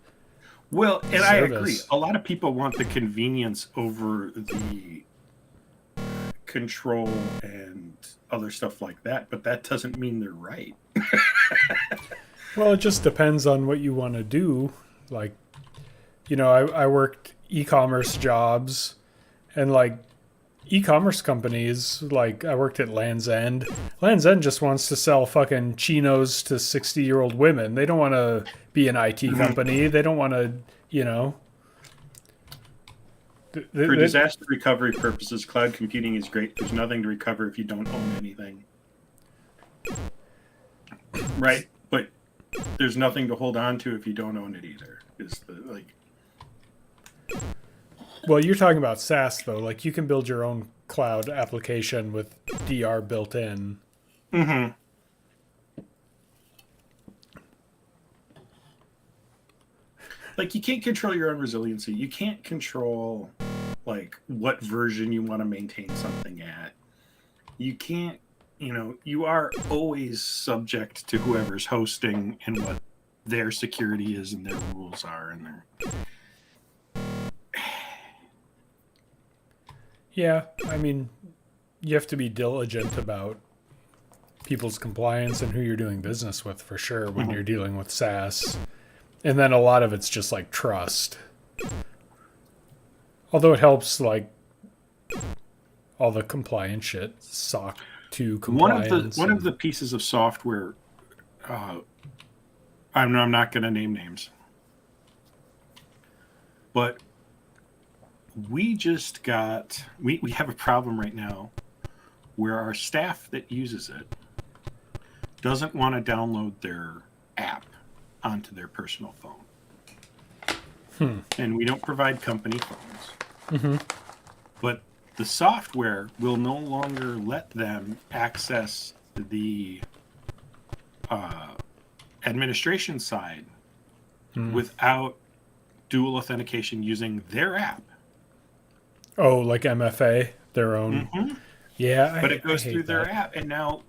Well, and service. I agree. A lot of people want the convenience over the control and other stuff like that, but that doesn't mean they're right. Well, it just depends on what you want to do. Like, you know, I worked e-commerce jobs, and like e-commerce companies, like I worked at Land's End. Land's End just wants to sell fucking chinos to 60-year-old women. They don't want to be an IT company. They don't want to, you know. For disaster recovery purposes, cloud computing is great. There's nothing to recover if you don't own anything. Right? But there's nothing to hold on to if you don't own it either. Well, you're talking about SaaS, though. Like, you can build your own cloud application with DR built in. Mm-hmm. Like, you can't control your own resiliency. You can't control, like, what version you want to maintain something at. You can't, you are always subject to whoever's hosting and what their security is and their rules are and their... Yeah, I mean, you have to be diligent about people's compliance and who you're doing business with, for sure, when you're dealing with SaaS. And then a lot of it's just like trust. Although it helps, like, all the compliance shit, SOC 2 compliance. One of the pieces of software, I'm not going to name names, but we just got, we have a problem right now where our staff that uses it doesn't want to download their app onto their personal phone. And we don't provide company phones. But the software will no longer let them access the administration side without dual authentication using their app. Oh, like MFA, their own. Yeah, but it goes I hate through their that. app, and now,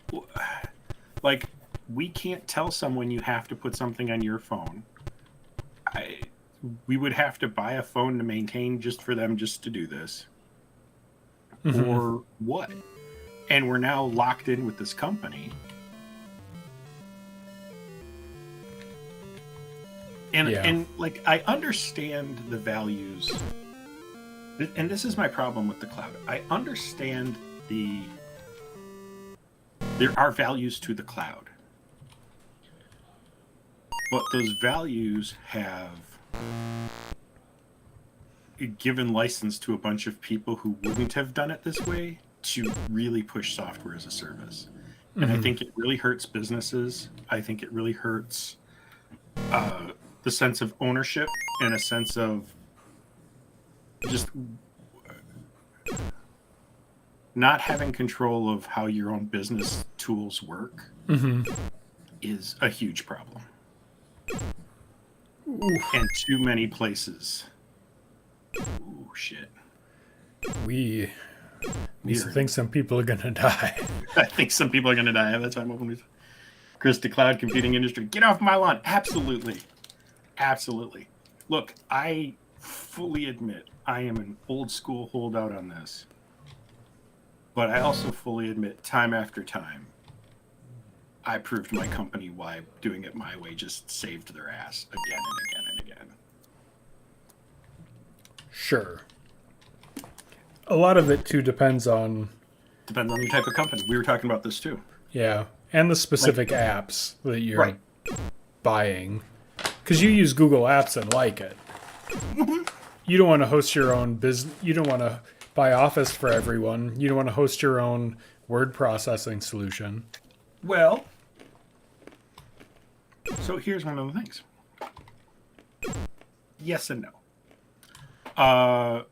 like, we can't tell someone you have to put something on your phone. We would have to buy a phone to maintain just for them just to do this, or what? And we're now locked in with this company. And like, I understand the values, and this is my problem with the cloud. I understand there are values to the cloud, but those values have given license to a bunch of people who wouldn't have done it this way to really push software as a service. And I think it really hurts businesses. I think it really hurts the sense of ownership and a sense of just not having control of how your own business tools work is a huge problem. and too many places. Ooh, shit. We think some people are gonna die. I think some people are gonna die. That's why I'm open with Chris to cloud computing industry. Get off my lawn. Absolutely. Absolutely. Look, I fully admit I am an old school holdout on this. But I also fully admit time after time, I proved my company why doing it my way just saved their ass again and again and again. Sure. A lot of it too depends on your type of company. We were talking about this too. Yeah, and the specific apps that you're buying. Because you use Google Apps and like it. You don't want to host your own business. You don't want to buy Office for everyone. You don't want to host your own word processing solution. Well, so here's one of the things. Yes and no.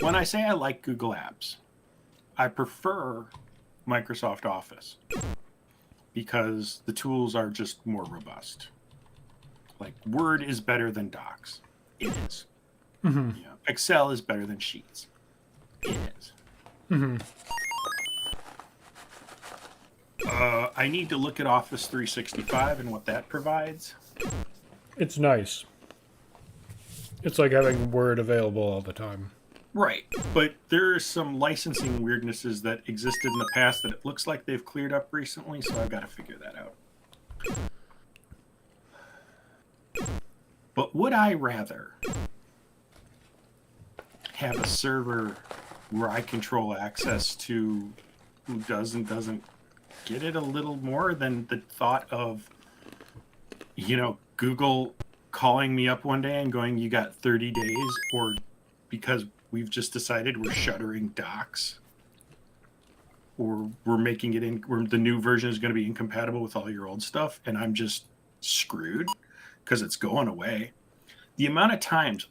When I say I like Google Apps, I prefer Microsoft Office because the tools are just more robust. Like Word is better than Docs. It is. Mm-hmm. You know, Excel is better than Sheets. It is. Mm-hmm. I need to look at Office 365 and what that provides. It's nice. It's like having Word available all the time. Right, but there are some licensing weirdnesses that existed in the past that it looks like they've cleared up recently, so I've got to figure that out. But would I rather have a server where I control access to who does and doesn't get it a little more than the thought of, Google calling me up one day and going, you got 30 days, or because we've just decided we're shuttering Docs, or we're making it the new version is going to be incompatible with all your old stuff, and I'm just screwed because it's going away. The amount of times,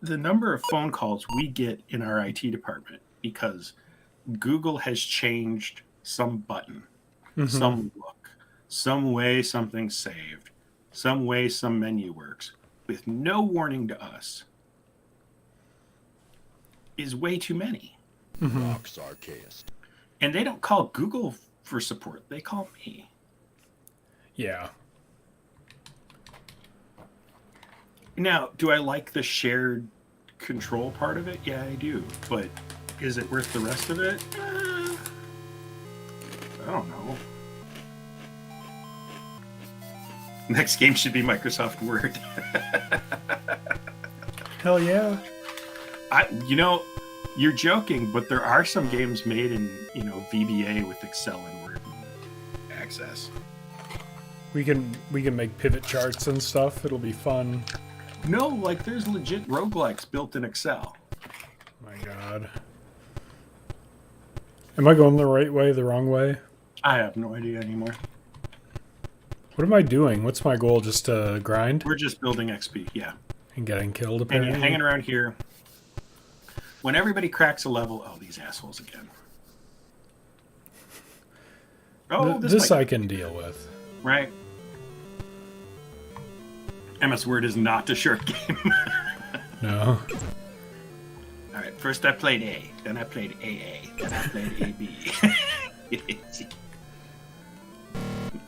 the number of phone calls we get in our IT department because Google has changed some button, some look, some way something's saved, some way some menu works, with no warning to us, is way too many. Nox Archaist. And they don't call Google for support. They call me. Yeah. Now, do I like the shared control part of it? Yeah, I do. But is it worth the rest of it? I don't know. Next game should be Microsoft Word. Hell yeah. You're joking, but there are some games made in, VBA with Excel and Word and Access. We can make pivot charts and stuff. It'll be fun. No, there's legit roguelikes built in Excel. My God. Am I going the right way, the wrong way? I have no idea anymore. What am I doing? What's my goal? Just to grind? We're just building XP, yeah. And getting killed, And apparently? you're hanging around here. When everybody cracks a level, these assholes again. This I can deal with. Right. MS Word is not a short game. No. All right, first I played A, then I played AA, then I played AB.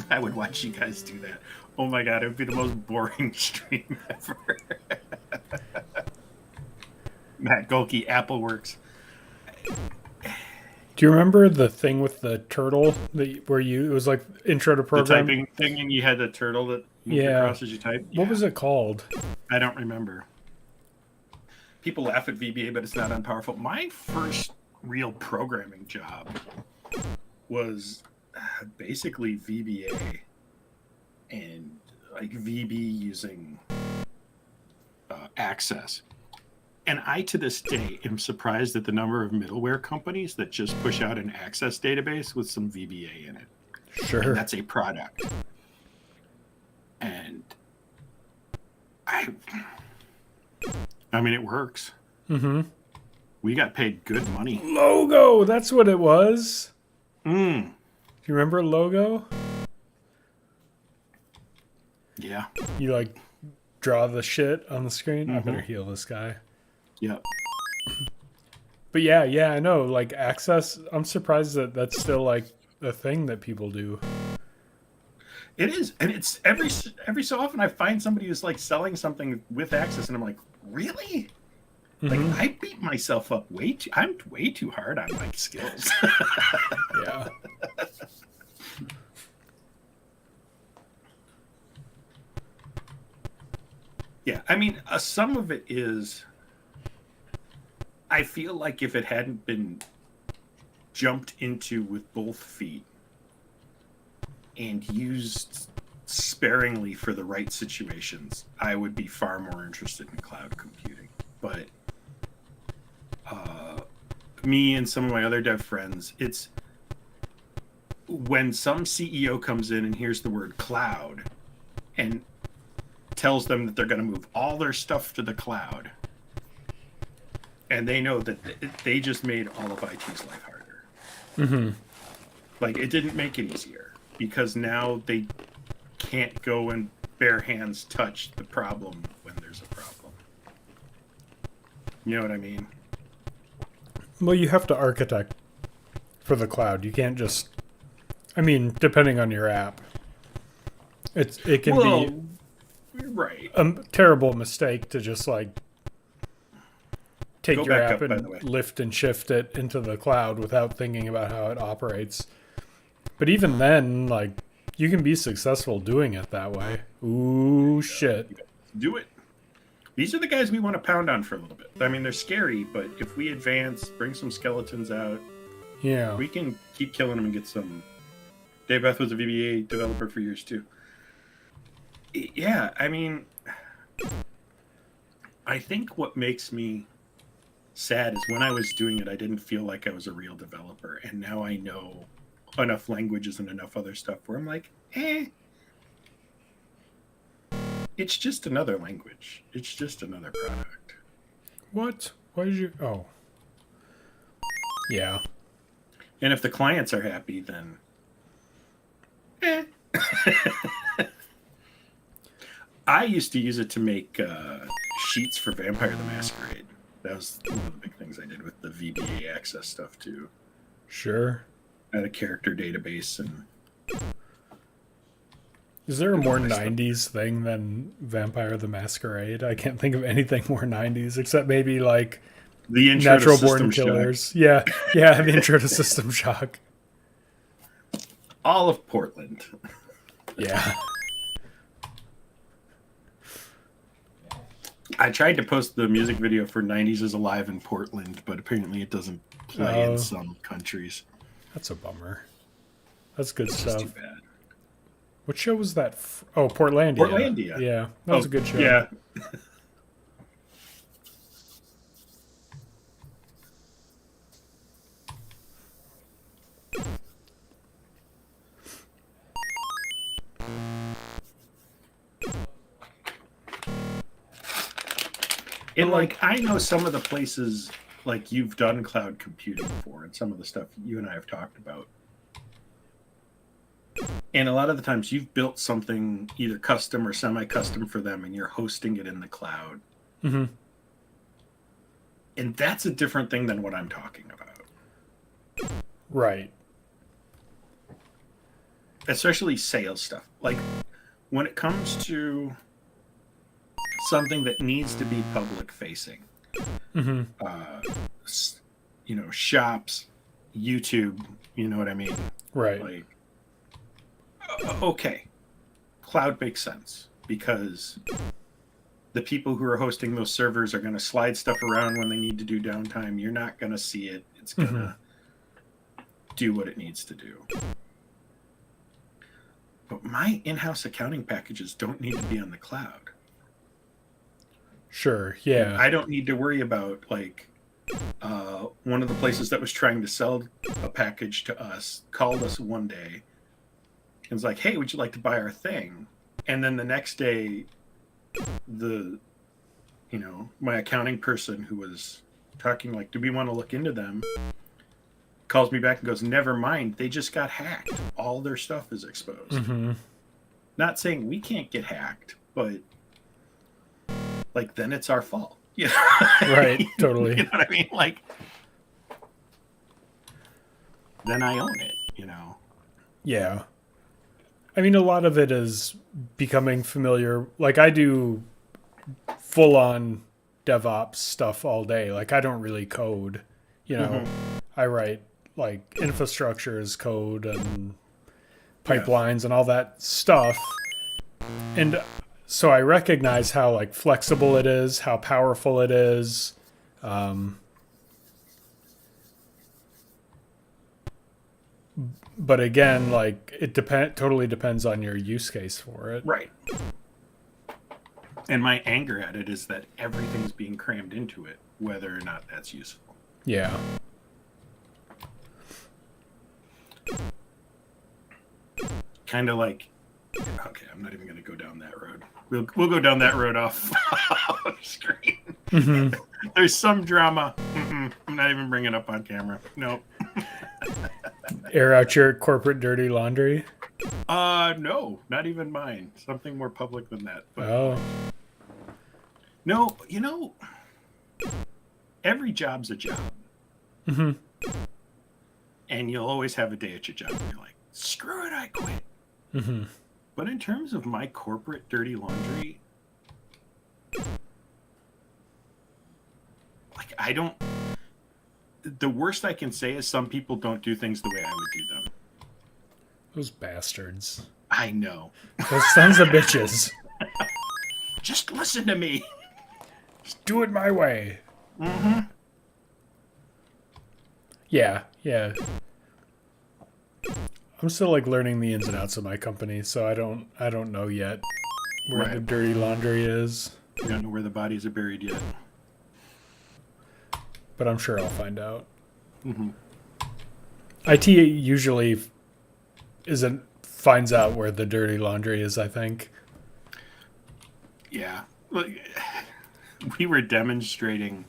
I would watch you guys do that. Oh my God, it would be the most boring stream ever. Matt Golke, Appleworks. Do you remember the thing with the turtle where it was like intro to The programming? typing thing, and you had the turtle that moved across as you type? What was it called? I don't remember. People laugh at VBA, but it's not unpowerful. My first real programming job was basically VBA and VB using Access. And I, to this day, am surprised at the number of middleware companies that just push out an Access database with some VBA in it. Sure. And that's a product. And it works. Mm-hmm. We got paid good money. Logo! That's what it was. Mm. Do you remember Logo? Yeah. Yeah. You like draw the shit on the screen. I Mhm. better heal this guy. Yep. But yeah, I know. Like access, I'm surprised that that's still like a thing that people do. It is, and it's every so often I find somebody who's like selling something with access, and I'm like, really? Like Mhm. I beat myself up way too. I'm way too hard on my skills. Yeah. Yeah, I mean, some of it is. I feel like if it hadn't been jumped into with both feet and used sparingly for the right situations, I would be far more interested in cloud computing. But me and some of my other dev friends, it's when some CEO comes in and hears the word cloud and tells them that they're going to move all their stuff to the cloud, and they know that they just made all of IT's life harder. Mm-hmm. Like, it didn't make it easier because now they can't go and bare hands touch the problem when there's a problem. You know what I mean? Well, you have to architect for the cloud. You can't just. I mean, depending on your app, it can be right. a terrible mistake to just like take Go your back app up, by the way. and lift and shift it into the cloud without thinking about how it operates. But even then, like, you can be successful doing it that way. Ooh, shit. Do it. These are the guys we want to pound on for a little bit. I mean, they're scary, but if we advance, bring some skeletons out, Yeah. we can keep killing them and get some. Dave Beth was a VBA developer for years too. Yeah, I mean, I think what makes me sad is when I was doing it, I didn't feel like I was a real developer, and now I know enough languages and enough other stuff where I'm like, it's just another language. It's just another product. What? Why did you? Oh. Yeah. And if the clients are happy, then I used to use it to make sheets for Vampire the Masquerade. That was one of the big things I did with the VBA access stuff too. Sure. I had a character database and. Is there a more 90s thing than Vampire the Masquerade? I can't think of anything more 90s except maybe like The intro Natural to Born System Shock. Killers. Yeah, the intro to System Shock. All of Portland. Yeah. I tried to post the music video for 90s is Alive in Portland, but apparently it doesn't play in some countries. That's a bummer. That's good It's stuff. too bad. What show was that? Oh, Portlandia. Portlandia. Yeah, that was a good show. Yeah. And like I know some of the places like you've done cloud computing for and some of the stuff you and I have talked about. And a lot of the times you've built something either custom or semi-custom for them and you're hosting it in the cloud. Mm-hmm. And that's a different thing than what I'm talking about. Right. Especially sales stuff. Like when it comes to something that needs to be public facing, Mm-hmm. Shops, YouTube, you know what I mean? Right. Like, okay, cloud makes sense because the people who are hosting those servers are going to slide stuff around when they need to do downtime. You're not going to see it. It's going to do what it needs to do. But my in-house accounting packages don't need to be on the cloud. Sure. Yeah. I don't need to worry about like one of the places that was trying to sell a package to us called us one day and was like, "Hey, would you like to buy our thing?" And then the next day, my accounting person who was talking like, "Do we want to look into them?" calls me back and goes, "Never mind. They just got hacked. All their stuff is exposed." Mm-hmm. Not saying we can't get hacked, but like then it's our fault. Yeah. Right, totally. You know what I mean? Like then I own it, you know. Yeah. I mean, a lot of it is becoming familiar. Like, I do full on DevOps stuff all day. Like, I don't really code, you know. I write like infrastructure as code and pipelines and all that stuff. And so I recognize how like flexible it is, how powerful it is. But again, like it totally depends on your use case for it. Right. And my anger at it is that everything's being crammed into it, whether or not that's useful. Yeah. Kind of like, okay, I'm not even going to go down that road. We'll go down that road off screen. Mm-hmm. There's some drama. I'm not even bringing it up on camera. Nope. Air out your corporate dirty laundry. No, not even mine. Something more public than that. But Oh. no, you know, every job's a job. Mm-hmm. And you'll always have a day at your job where you're like, screw it, I quit. Mm-hmm. But in terms of my corporate dirty laundry, like I don't. The worst I can say is some people don't do things the way I would do them. Those bastards. I know. Those sons of bitches. Just listen to me. Just do it my way. Mm-hmm. Yeah, yeah. I'm still like learning the ins and outs of my company, so I don't know yet where the dirty laundry is. We don't know where the bodies are buried yet. But I'm sure I'll find out. Mm-hmm. IT usually finds out where the dirty laundry is, I think. Yeah. We were demonstrating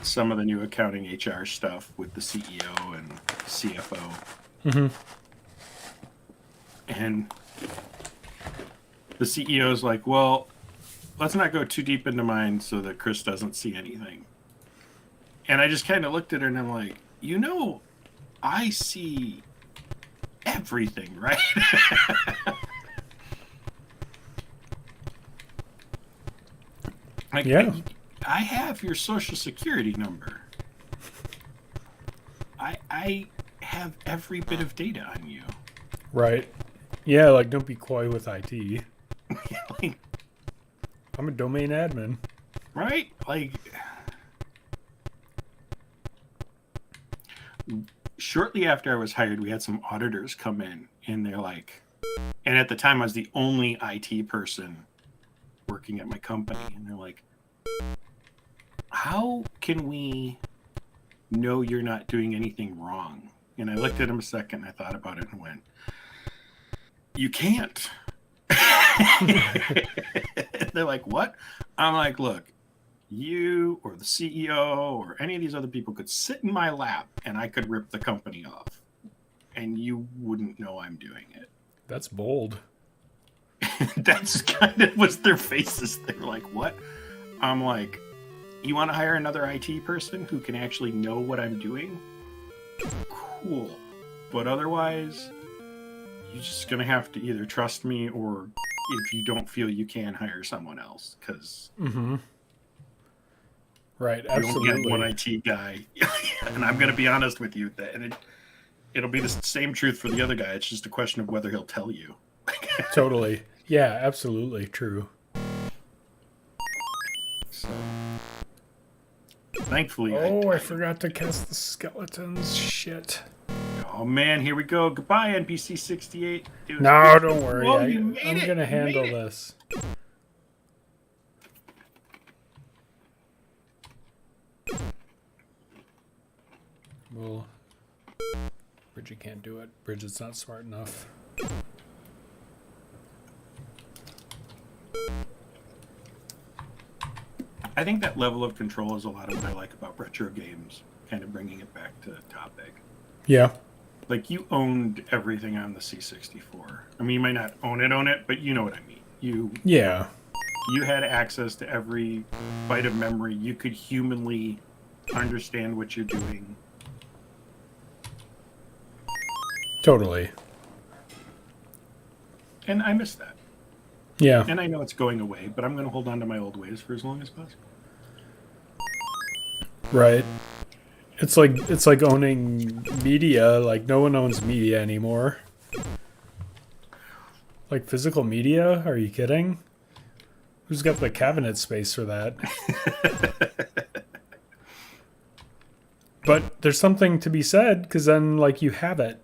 some of the new accounting HR stuff with the CEO and CFO. Mm-hmm. And the CEO's like, well, let's not go too deep into mine so that Chris doesn't see anything. And I just kind of looked at her and I'm like, you know, I see everything, right? Like, yeah. I have your social security number. I have every bit of data on you. Right. Yeah, like don't be coy with IT. Like, I'm a domain admin. right? Like, shortly after I was hired, we had some auditors come in, and they're like, and at the time I was the only IT person working at my company, and they're like, how can we know you're not doing anything wrong? And I looked at him a second, I thought about it, and went, you can't. They're like, what? I'm like, look, you or the CEO or any of these other people could sit in my lap and I could rip the company off and you wouldn't know I'm doing it. That's bold. That's kind of was their faces. They're like, what? I'm like, you want to hire another IT person who can actually know what I'm doing? Cool. But otherwise, you're just going to have to either trust me or if you don't feel you can, hire someone else. Because Mm-hmm. Right, you don't absolutely. get one IT guy. And I'm going to be honest with you, that it'll be the same truth for the other guy. It's just a question of whether he'll tell you. Totally. Yeah, absolutely true. So, thankfully, I forgot to cast the skeletons. Shit. Oh man, here we go. Goodbye, NPC 68. No, don't worry. Whoa, you made I'm it. gonna You handle made it. this. Well, Bridget can't do it. Bridget's not smart enough. I think that level of control is a lot of what I like about retro games, kind of bringing it back to the topic. Yeah. Like, you owned everything on the C64. I mean, you might not own it, but you know what I mean. Yeah. You had access to every byte of memory. You could humanly understand what you're doing. Totally. And I miss that. Yeah. And I know it's going away, but I'm going to hold on to my old ways for as long as possible. Right. It's like owning media. Like, no one owns media anymore. Like, physical media? Are you kidding? Who's got the cabinet space for that? But there's something to be said, because then, like, you have it.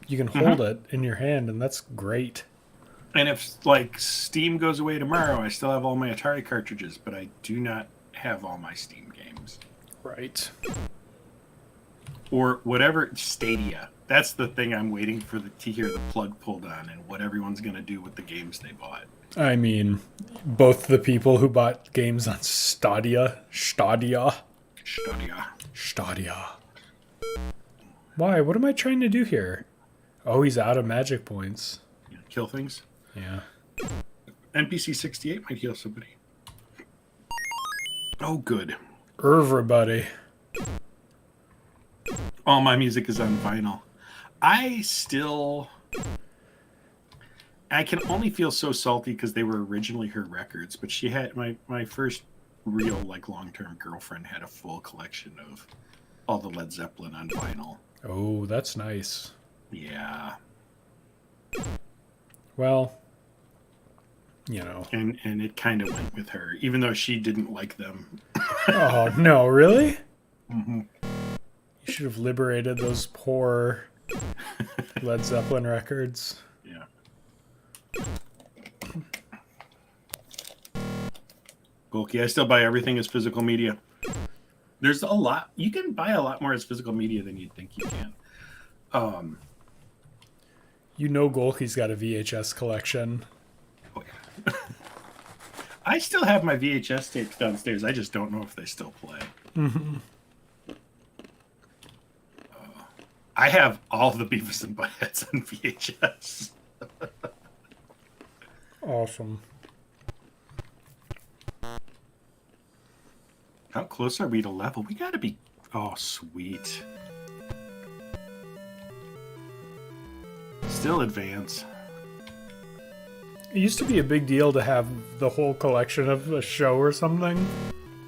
You can hold it in your hand, and that's great. And if, like, Steam goes away tomorrow, I still have all my Atari cartridges, but I do not have all my Steam games. Right. Or whatever, Stadia. That's the thing I'm waiting for to hear the plug pulled on and what everyone's going to do with the games they bought. I mean, both the people who bought games on Stadia. Why? What am I trying to do here? Oh, he's out of magic points. Yeah, kill things. Yeah. NPC 68 might heal somebody. Oh, good. Everybody. All my music is on vinyl. I can only feel so salty because they were originally her records, but she had my first real, like, long-term girlfriend had a full collection of all the Led Zeppelin on vinyl. Oh, that's nice. Yeah. Well, you know. And it kind of went with her, even though she didn't like them. Oh, no, really? Mm-hmm. You should have liberated those poor Led Zeppelin records. Yeah. Bulky. I still buy everything as physical media. There's a lot. You can buy a lot more as physical media than you'd think you can. You know Golke's got a VHS collection. Oh, yeah. I still have my VHS tapes downstairs. I just don't know if they still play. Mm-hmm. I have all the Beavis and Buttheads on VHS. Awesome. How close are we to level? We gotta be... Oh, sweet. Still advance. It used to be a big deal to have the whole collection of a show or something.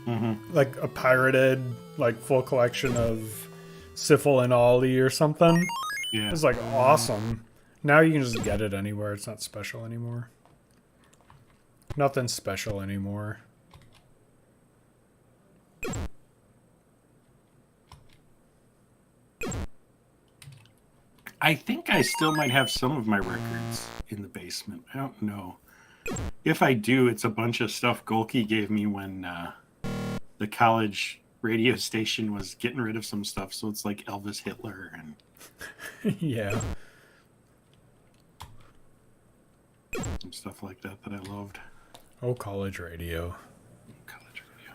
Mm-hmm. Like a pirated, like, full collection of Syphil and Ollie or something. Yeah. It was, like, awesome. Now you can just get it anywhere. It's not special anymore. Nothing special anymore. I think I still might have some of my records in the basement. I don't know. If I do, it's a bunch of stuff Golke gave me when the college radio station was getting rid of some stuff. So it's like Elvis Hitler and Yeah. some stuff like that that I loved. Oh, college radio. College radio.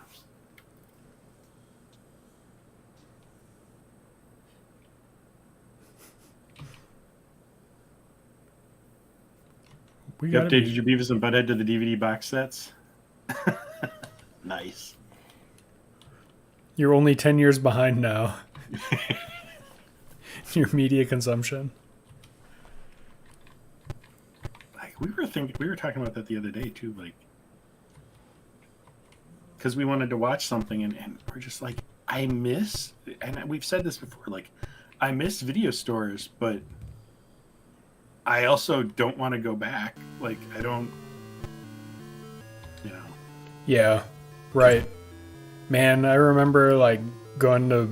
We You got updated your Beavis and Butthead to the DVD box sets? Nice. You're only 10 years behind now. Your media consumption. Like, we were talking about that the other day too, like, because we wanted to watch something and we're just like, I miss, and we've said this before, like, I miss video stores, but I also don't want to go back. Like, I don't, you know. Yeah, right. Man, I remember, like, going to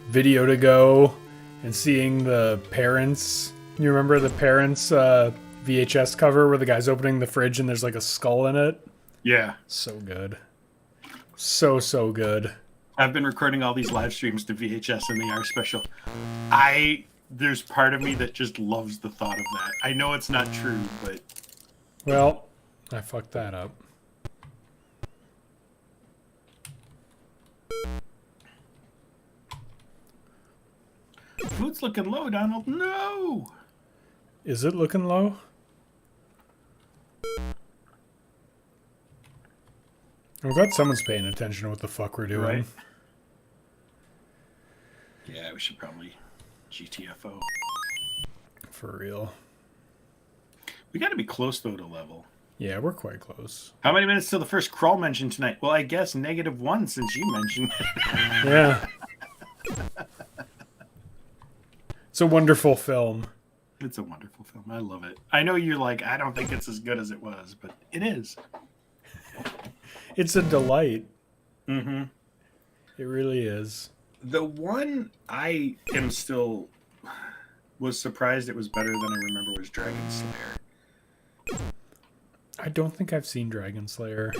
Video to Go and seeing the Parents. You remember the Parents VHS cover where the guy's opening the fridge and there's, like, a skull in it? Yeah. So good. So good. I've been recording all these live streams to VHS and they are special. There's part of me that just loves the thought of that. I know it's not true, but... Well, I fucked that up. food's looking low, Donald. No. Is it looking low? I'm glad someone's paying attention to what the fuck we're doing. Right. Yeah, we should probably GTFO. For real. We got to be close, though, to level. Yeah, we're quite close. How many minutes till the first crawl mentioned tonight? Well, I guess -1 since you mentioned it. Yeah. It's a wonderful film. It's a wonderful film. I love it. I know you're like, I don't think it's as good as it was, but it is. It's a delight. Mm-hmm. It really is. The one I am still was surprised it was better than I remember was Dragon Slayer. I don't think I've seen Dragon Slayer.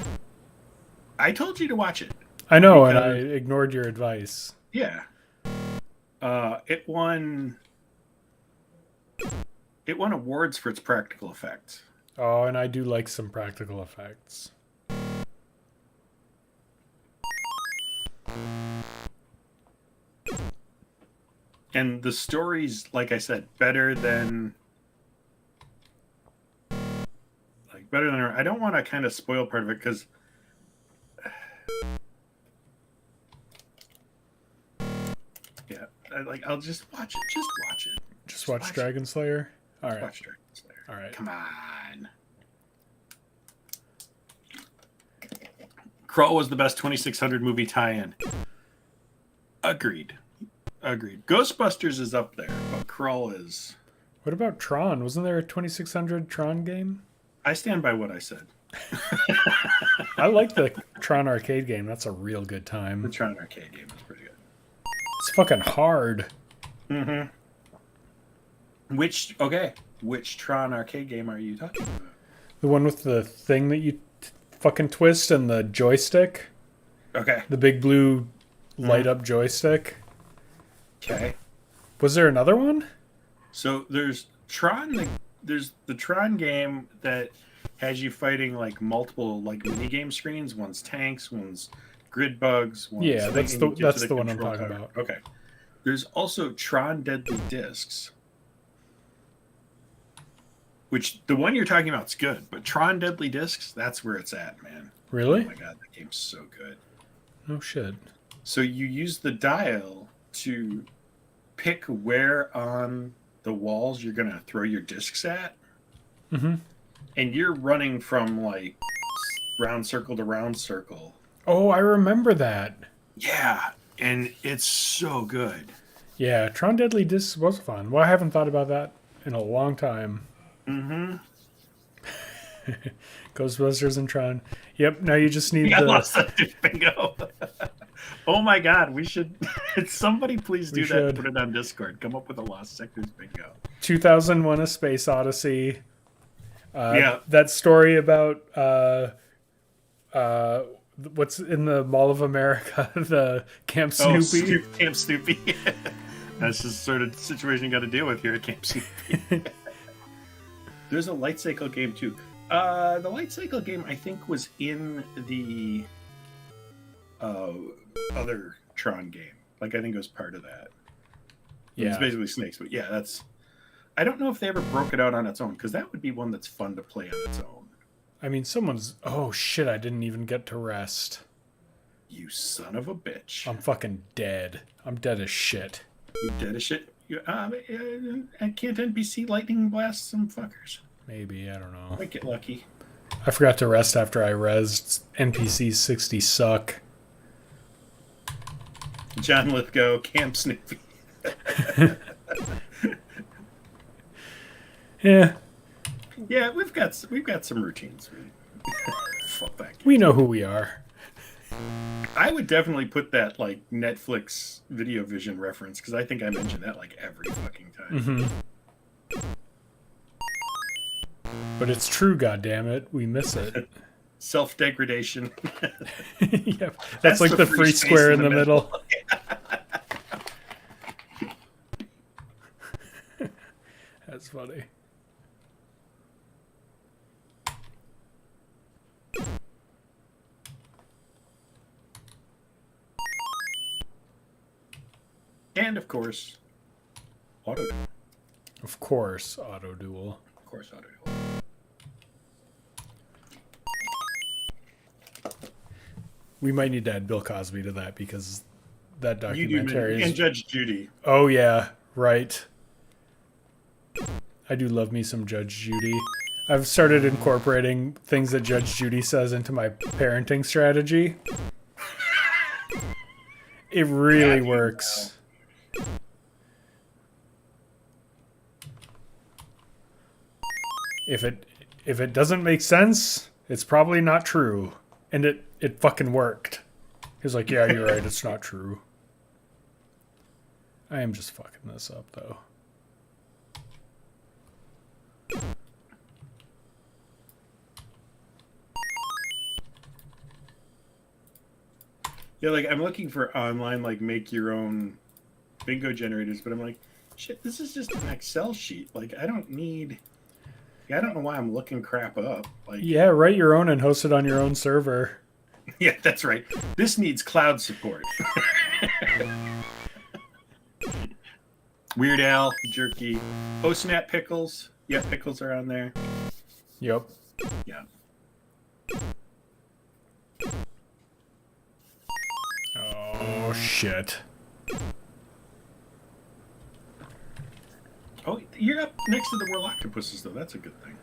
I told you to watch it. I know, Because- and I ignored your advice. Yeah. It won awards for its practical effects. Oh, and I do like some practical effects. And the story's, like I said, better than I don't want to kind of spoil part of it because yeah, I'll just watch it. Just watch it. Just watch Dragon Slayer? All right. Watch Dragon Slayer. All right. Come on. Krull was the best 2600 movie tie-in. Agreed. Ghostbusters is up there, but Krull is... What about Tron? Wasn't there a 2600 Tron game? I stand by what I said. I like the Tron arcade game. That's a real good The time. Tron arcade game is pretty good. It's fucking hard. Mm-hmm. Which Tron arcade game are you talking about? The one with the thing that you fucking twist and the joystick? Okay. The big blue light up joystick? Okay. Was there another one? So there's there's the Tron game that has you fighting like multiple like mini game screens. One's tanks, one's grid bugs. One's Yeah, that's thing, and you get to the one I'm control talking tower. about. Okay. There's also Tron Deadly Discs, which the one you're talking about is good, but Tron Deadly Discs, that's where it's at, man. Really? Oh my god, that game's so good. No shit. So you use the dial to pick where on the walls you're gonna throw your discs at. Mm-hmm. And you're running from like round circle to round circle. Oh, I remember that. Yeah, and it's so good. Yeah, Tron Deadly Discs was fun. Well, I haven't thought about that in a long time. Mm-hmm. Ghostbusters and Tron. Yep, now you just need I the... lost that bingo. Oh my god, we should... Somebody please do We that should. and put it on Discord. Come up with a Lost Sectors bingo. 2001: A Space Odyssey. Yeah. That story about what's in the Mall of America, the Camp Snoopy. Camp Snoopy. That's just sort of situation you got to deal with here at Camp Snoopy. There's a light cycle game too. The light cycle game I think was in the other Tron game. Like I think it was part of that. Yeah. It's basically snakes, but yeah, that's. I don't know if they ever broke it out on its own because that would be one that's fun to play on its own. I mean, someone's... Oh, shit, I didn't even get to rest. You son of a bitch! I'm fucking dead. I'm dead as shit. You dead as shit. I can't NPC lightning blast some fuckers. Maybe, I don't know. Might get lucky. I forgot to rest after I rezzed. NPCs 60 suck. John Lithgow, Camp Snoopy. Yeah, Yeah, we've got some routines. Fuck that game. we know who we are. I would definitely put that like Netflix Video Vision reference because I think I mention that like every fucking time. But it's true, goddammit. We miss it. Self-degradation. Yep. That's like the free space square in the middle. That's funny. And of course, Auto. Of course, auto duel. Of course, auto. We might need to add Bill Cosby to that because that You do, documentary and is. Judge Judy. Oh yeah, right. I do love me some Judge Judy. I've started incorporating things that Judge Judy says into my parenting strategy. It really works. If it doesn't make sense, it's probably not true. And it fucking worked. He's like, yeah, you're right, it's not true. I am just fucking this up though. Yeah, like I'm looking for online, like make your own bingo generators, but I'm like, shit, this is just an Excel sheet. Like I don't need. I don't know why I'm looking crap up. Like, Yeah, write your own and host it on your own server. yeah, that's right. This needs cloud support. Weird Al, Jerky. Oh, Snap Pickles. Yeah, Pickles are on there. Yep. Yeah. Oh shit. Oh, you're up next to the World Octopuses, though. That's a good thing.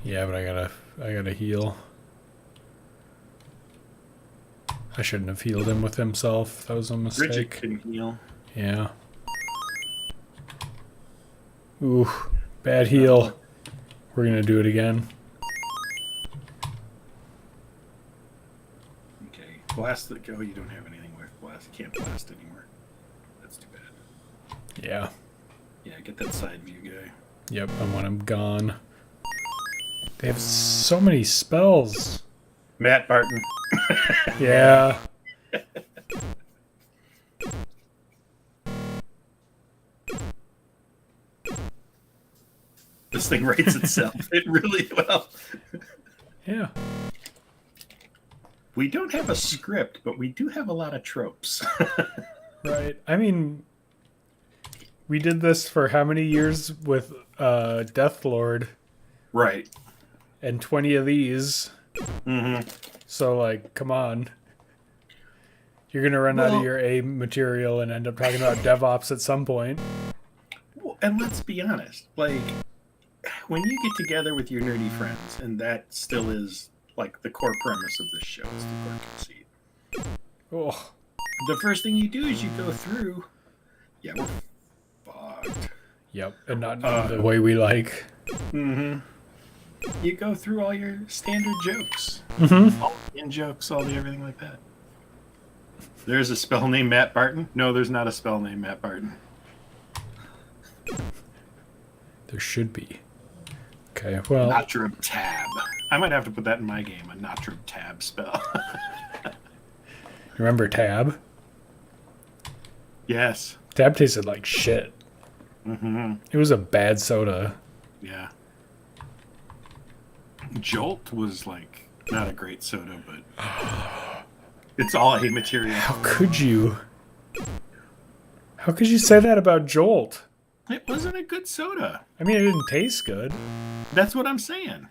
Yeah, but I gotta heal. I shouldn't have healed him with himself. That was a Bridget mistake. can heal. Yeah. Ooh, bad heal. We're gonna do it again. Okay. Blast the... Oh, you don't have anything with blast. Can't blast anymore. That's too bad. Yeah. Yeah, get that side view guy. Yep, and when I'm gone. They have so many spells. Matt Barton. Yeah. This thing writes itself. It really well. Yeah. We don't have a script, but we do have a lot of tropes. Right. I mean, we did this for how many years with Death Lord Right. and 20 of these. Mm-hmm. So, like, come on. You're going to run out of your A material and end up talking about DevOps at some point. Well, and let's be honest. Like, when you get together with your nerdy friends, and that still is, like, the core premise of this show, is the core conceit. Oh, The first thing you do is you go through... Yeah, we're fucked. yep. And not the way we like. Mm-hmm. You go through all your standard jokes. Mm-hmm. All the in-jokes, all the everything like that. There's a spell named Matt Barton? No, there's not a spell named Matt Barton. There should be. Okay, well. Natrum Tab. I might have to put that in my game, a Natrum Tab spell. Remember Tab? Yes. Tab tasted like shit. Mm-hmm. It was a bad soda. Yeah. Jolt was, like, not a great soda, but... It's all A material. How could you? How could you say that about Jolt? It wasn't a good soda. I mean, it didn't taste good. That's what I'm saying.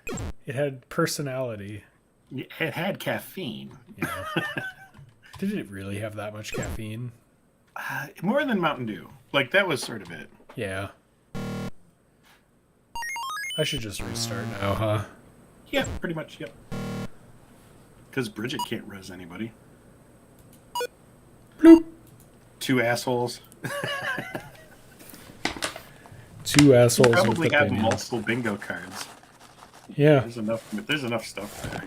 It had personality. It had caffeine. Yeah. Did it really have that much caffeine? More than Mountain Dew. Like, that was sort of it. Yeah. I should just restart now, huh? Yeah, pretty much, yep. Because Bridget can't res anybody. Bloop. Two assholes. Two assholes with Probably have opinions. multiple bingo cards. Yeah. There's enough stuff there.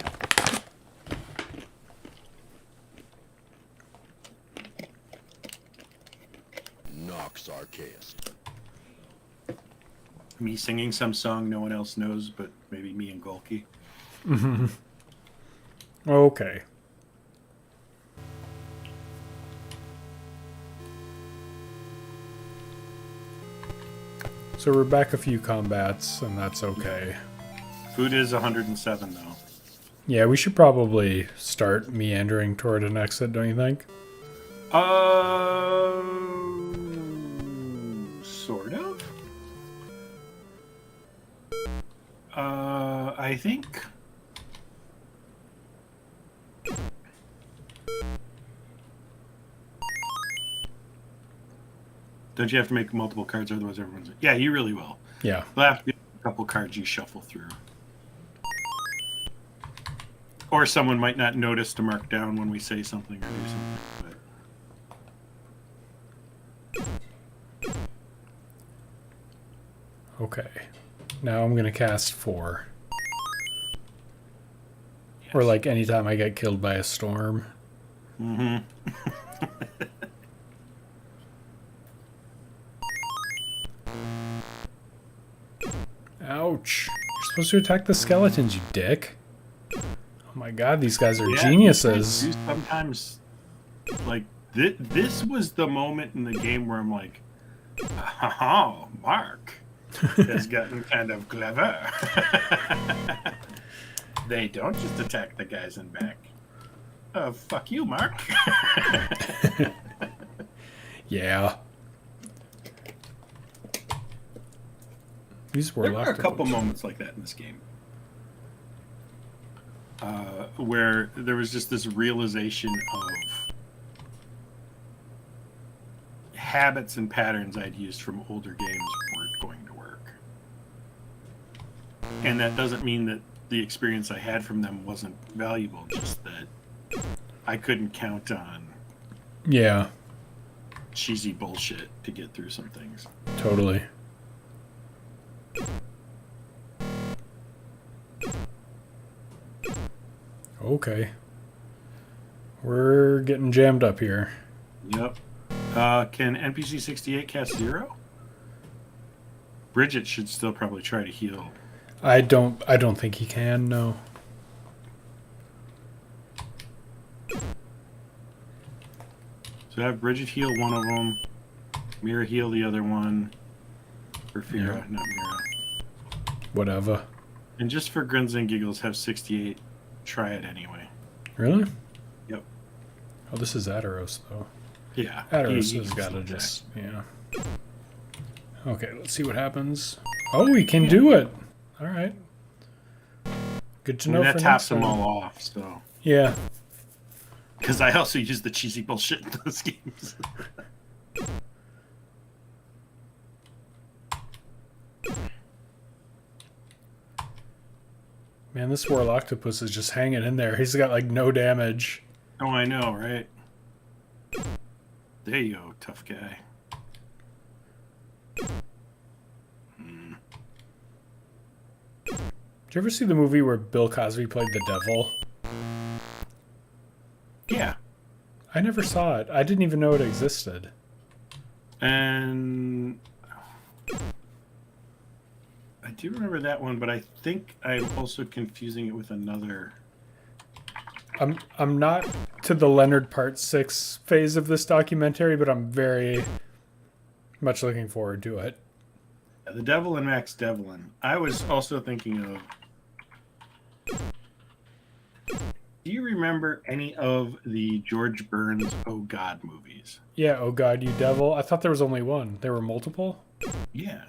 Nox Archaist. Me singing some song no one else knows, but maybe me and Golki. Mm-hmm. Okay. So we're back a few combats, and that's okay. Food is 107, though. Yeah, we should probably start meandering toward an exit, don't you think? Sort of. I think. Don't you have to make multiple cards, otherwise everyone's... Yeah, you really will. Yeah. There'll have to be a couple cards you shuffle through. Or someone might not notice to mark down when we say something or do something. But... Okay. Now I'm going to cast 4. Yes. Or like anytime I get killed by a storm. Mm-hmm. Ouch. You're supposed to attack the skeletons, you dick. Oh my god, these guys are geniuses. Sometimes, like, this was the moment in the game where I'm like, oh, Mark has gotten kind of clever. They don't just attack the guys in back. Fuck you, Mark. Yeah. These were There are a couple moments like that in this game. Where there was just this realization of habits and patterns I'd used from older games weren't going to work. And that doesn't mean that the experience I had from them wasn't valuable, just that I couldn't count on cheesy bullshit to get through some things. Totally. Okay. We're getting jammed up here. Yep. Can NPC 68 cast 0? Bridget should still probably try to heal. I don't think he can, no. So have Bridget heal one of them. Mira heal the other one. Porphyra, not Mira. Whatever. And just for grins and giggles, have 68 try it anyway. Really? Yep. Oh, this is Ataros, though. Yeah. Ataros has got to just... Yeah. Okay, let's see what happens. Oh, we can do it! Alright. Good to know that for taps next them time. all off, so... Yeah. Because I also use the cheesy bullshit in those games. Man, this Warloctopus is just hanging in there. He's got, like, no damage. Oh, I know, right? There you go, tough guy. Did you ever see the movie where Bill Cosby played the devil? Yeah. I never saw it. I didn't even know it existed. And... I do remember that one, but I think I'm also confusing it with another... I'm not to the Leonard Part 6 phase of this documentary, but I'm very much looking forward to it. The Devil and Max Devlin. I was also thinking of... Do you remember any of the George Burns Oh God movies? Yeah, Oh God, You Devil. I thought there was only one. There were multiple? Yeah.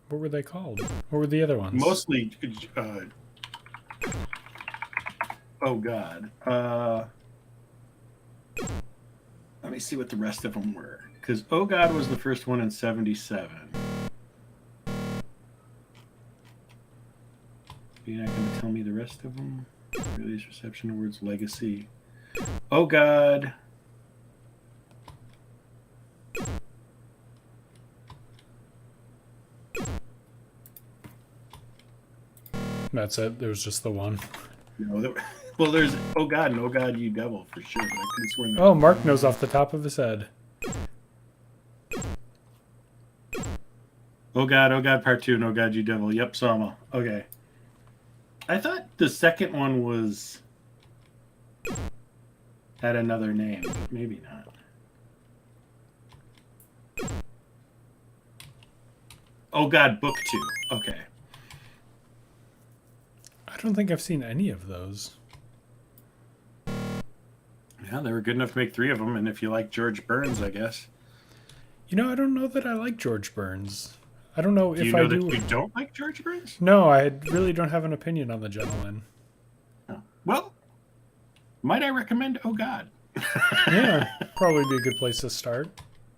What were they called? What were the other ones? Mostly... oh God. Let me see what the rest of them were. Because Oh God was the first one in 77. You're not going to tell me the rest of them? Release, Reception Awards, Legacy. Oh God. That's it. There was just the one. No, well, there's Oh God and Oh God, You Devil for sure. But I couldn't swear. Oh, Mark knows off the top of his head. Oh God, Part 2, and Oh God, You Devil. Yep, saw them all. Okay. I thought the second one had another name, but maybe not. Oh God, Book 2. Okay. I don't think I've seen any of those. Yeah, they were good enough to make 3 of them, and if you like George Burns, I guess. You know, I don't know that I like George Burns. I don't know Do if you know I that do. you don't like George Burns? No, I really don't have an opinion on the gentleman. Oh. Well, might I recommend Oh God? Yeah, probably be a good place to start.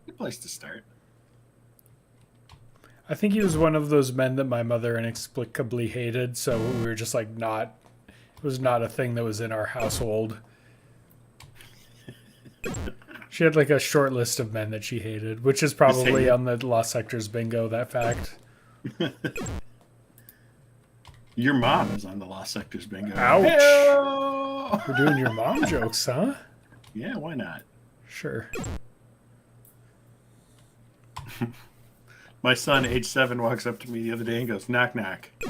Good place to start. I think he was one of those men that my mother inexplicably hated, so we were just like not. It was not a thing that was in our household. She had like a short list of men that she hated, which is probably on the Lost Sectors bingo, that fact. Your mom is on the Lost Sectors bingo. Ouch. Hey-o! We're doing your mom jokes, huh? Yeah, why not? Sure. My son, age 7, walks up to me the other day and goes, knock, knock. I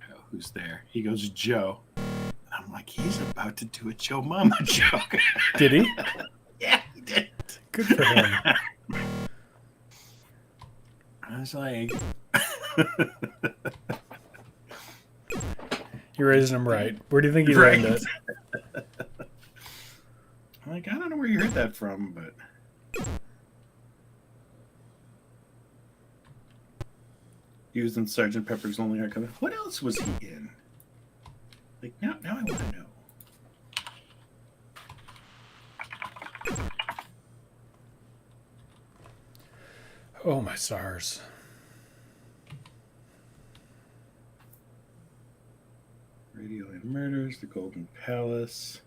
go, who's there? He goes, Joe. I'm like, he's about to do a Joe Mama joke. Did he? Yeah, he did. Good for him. I was like... You're raising him right. Where do you think he Right. learned it? I'm like, I don't know where you heard that from, but... He was in Sergeant Pepper's Lonely Heart Club. What else was he in? Like, now I want to know. Oh, my stars. Radioland Murders, The Golden Palace.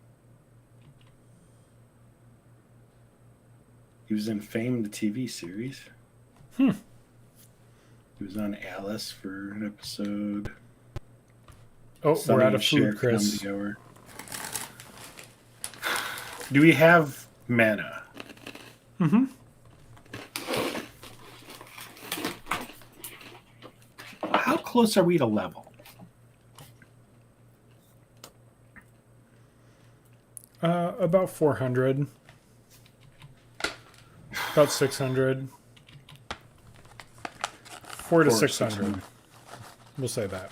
He was in Fame, the TV series. Hmm. He was on Alice for an episode. Oh, Sonny we're out and of Cher food, Chris. Comedy Hour. Do we have mana? Mm-hmm. How close are we to level? About 400. About 600. 4 to 600. We'll say that.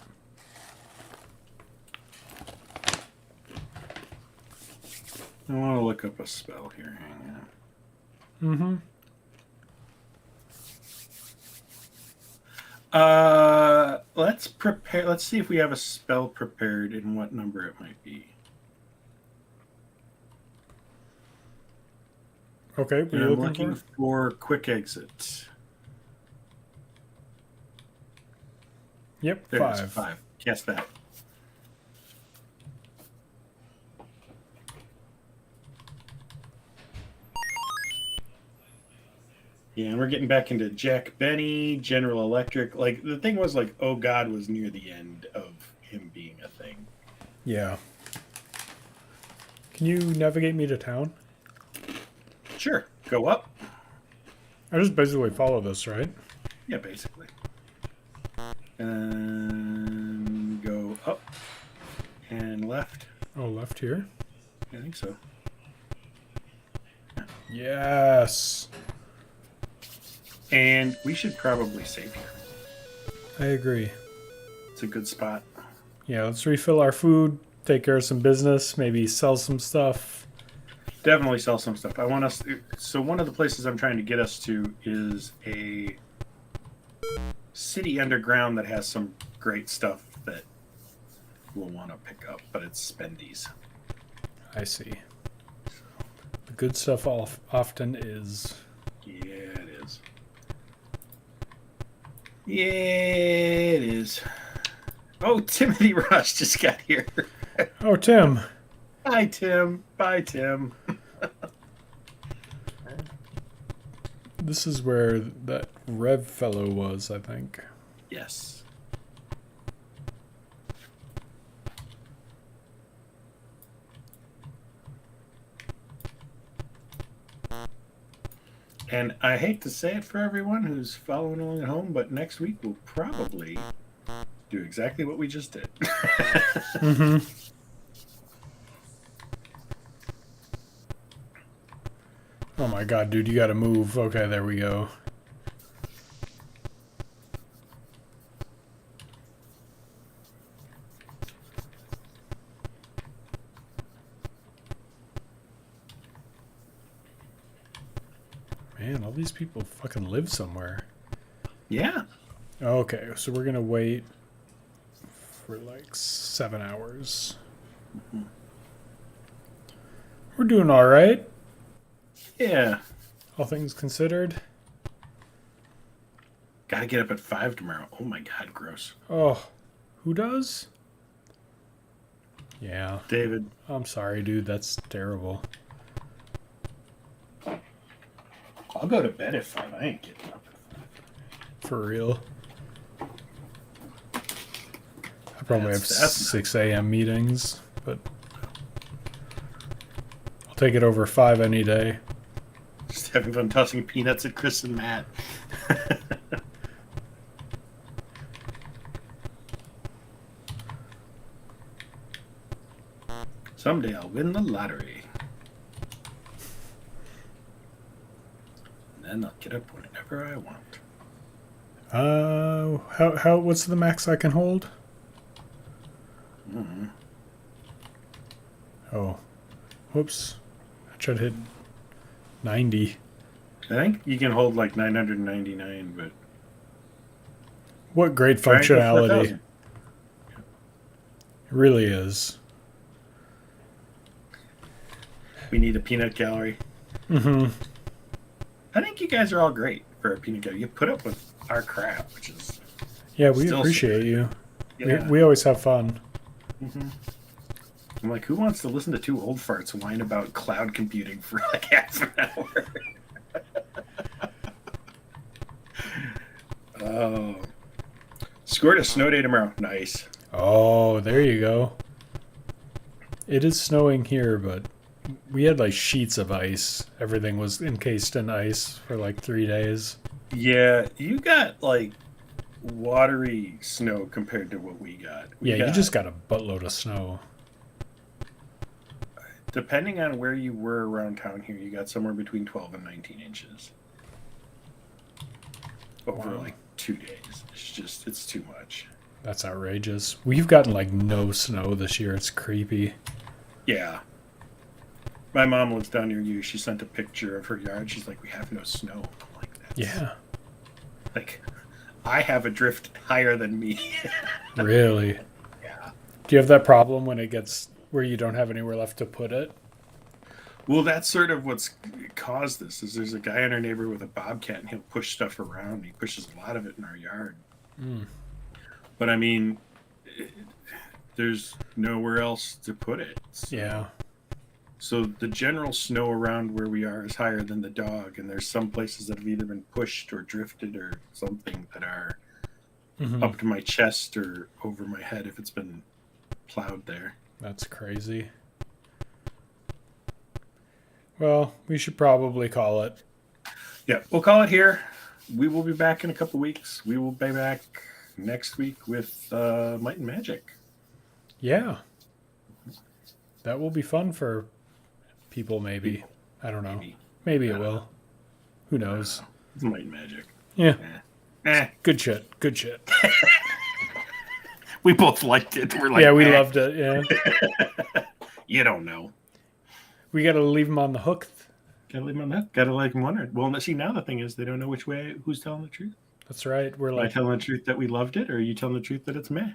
I want to look up a spell here. Hang on. Let's prepare. Let's see if we have a spell prepared and what number it might be. Okay, what are And you I'm looking looking for quick exit. Yep, There it is, 5. 5. Cast that. Yeah, and we're getting back into Jack Benny, General Electric. Like, the thing was, like, Oh God was near the end of him being a thing. Yeah. Can you navigate me to town? Sure. Go up. I just basically follow this, right? Yeah, basically. And go up and left. Oh, left here? I think so. Yes. And we should probably save here. I agree. It's a good spot. Yeah, let's refill our food, take care of some business, maybe sell some stuff. Definitely sell some stuff. I want us. So one of the places I'm trying to get us to is a city underground that has some great stuff that we'll want to pick up, but it's spendies. I see. The good stuff often is. Yeah, it is. Yeah, it is. Oh, Timothy Rush just got here. Oh, Tim. Hi, Tim. Bye, Tim. This is where that Rev fellow was, I think. Yes. And I hate to say it for everyone who's following along at home, but next week we'll probably do exactly what we just did. Mm-hmm. Oh my god, dude, you gotta move. Okay, there we go. Man, all these people fucking live somewhere. Yeah. Okay, so we're gonna wait for like 7 hours. We're doing all right, Yeah. all things considered. Gotta get up at 5 tomorrow. Oh my god, gross. Oh, who does? Yeah, David. I'm sorry, dude. That's terrible. I'll go to bed at 5. I ain't getting up at 5. For real. I probably have That's 6 a.m. meetings, but I'll take it over 5 any day. Just having fun tossing peanuts at Chris and Matt. Someday I'll win the lottery. And then I'll get up whenever I want. What's the max I can hold? Mm-hmm. Oh, whoops. I tried to hit 90. I think you can hold like 999, but What great try and go functionality. 4,000. It really is. We need a peanut gallery. Mm-hmm. I think you guys are all great for a peanut gallery. You put up with our crap, which is Yeah, we Still appreciate you. yeah. We always have fun. Mm-hmm. I'm like, who wants to listen to two old farts whine about cloud computing for like half an hour? Oh, scored a snow day tomorrow. Nice. Oh, there you go. It is snowing here, but we had like sheets of ice. Everything was encased in ice for like 3 days. Yeah, you got like watery snow compared to what we got. We Yeah, got, you just got a buttload of snow. depending on where you were around town here, you got somewhere between 12 and 19 inches over Wow. like 2 days. It's too much. That's outrageous. We've gotten like no snow this year. It's creepy. Yeah. My mom lives down near you. She sent a picture of her yard. She's like, we have no snow. I'm like, that's Yeah, like, I have a drift higher than me. really. Yeah. Do you have that problem when it gets where you don't have anywhere left to put it? Well, that's sort of what's caused this. Is there's a guy in our neighborhood with a bobcat, and he'll push stuff around. He pushes a lot of it in our yard. Mm. But I mean, there's nowhere else to put it. Yeah. So the general snow around where we are is higher than the dog, and there's some places that have either been pushed or drifted or something that are Mhm. up to my chest or over my head if it's been plowed there. That's crazy. Well, we should probably call it. Yeah, we'll call it here. We will be back in a couple weeks. We will be back next week with Might and Magic. Yeah. That will be fun for people, maybe. I don't know. Maybe it will. Who knows? It's Might and Magic. Yeah. Eh. Good shit. Good shit. We both liked it. We're like, Yeah, we eh. loved it. Yeah. You don't know. We got to leave them on the hook. Gotta leave them on that. Gotta like them wondering. Well, see, now the thing is, they don't know which way. Who's telling the truth? That's right. We're Am I like, telling the truth that we loved it, or are you telling the truth that it's meh?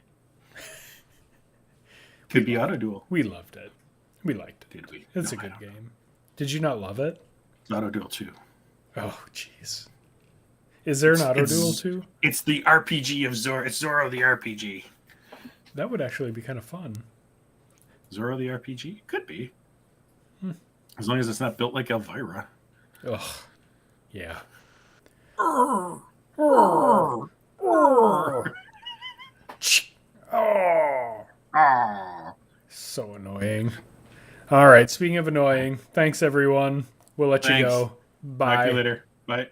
Could be auto duel. we loved it. We liked it. Did we? It's No, a I good don't. game. Did you not love it? It's auto duel 2. Oh, jeez. Is there an auto It's- duel too? It's the RPG of Zorro. It's Zorro the RPG. That would actually be kind of fun. Zorro the RPG? Could be. Hmm. As long as it's not built like Elvira. Ugh. Yeah. Oh. So annoying. All right. Speaking of annoying, thanks everyone. We'll let you Thanks. go. Talk to you Bye. later. Bye.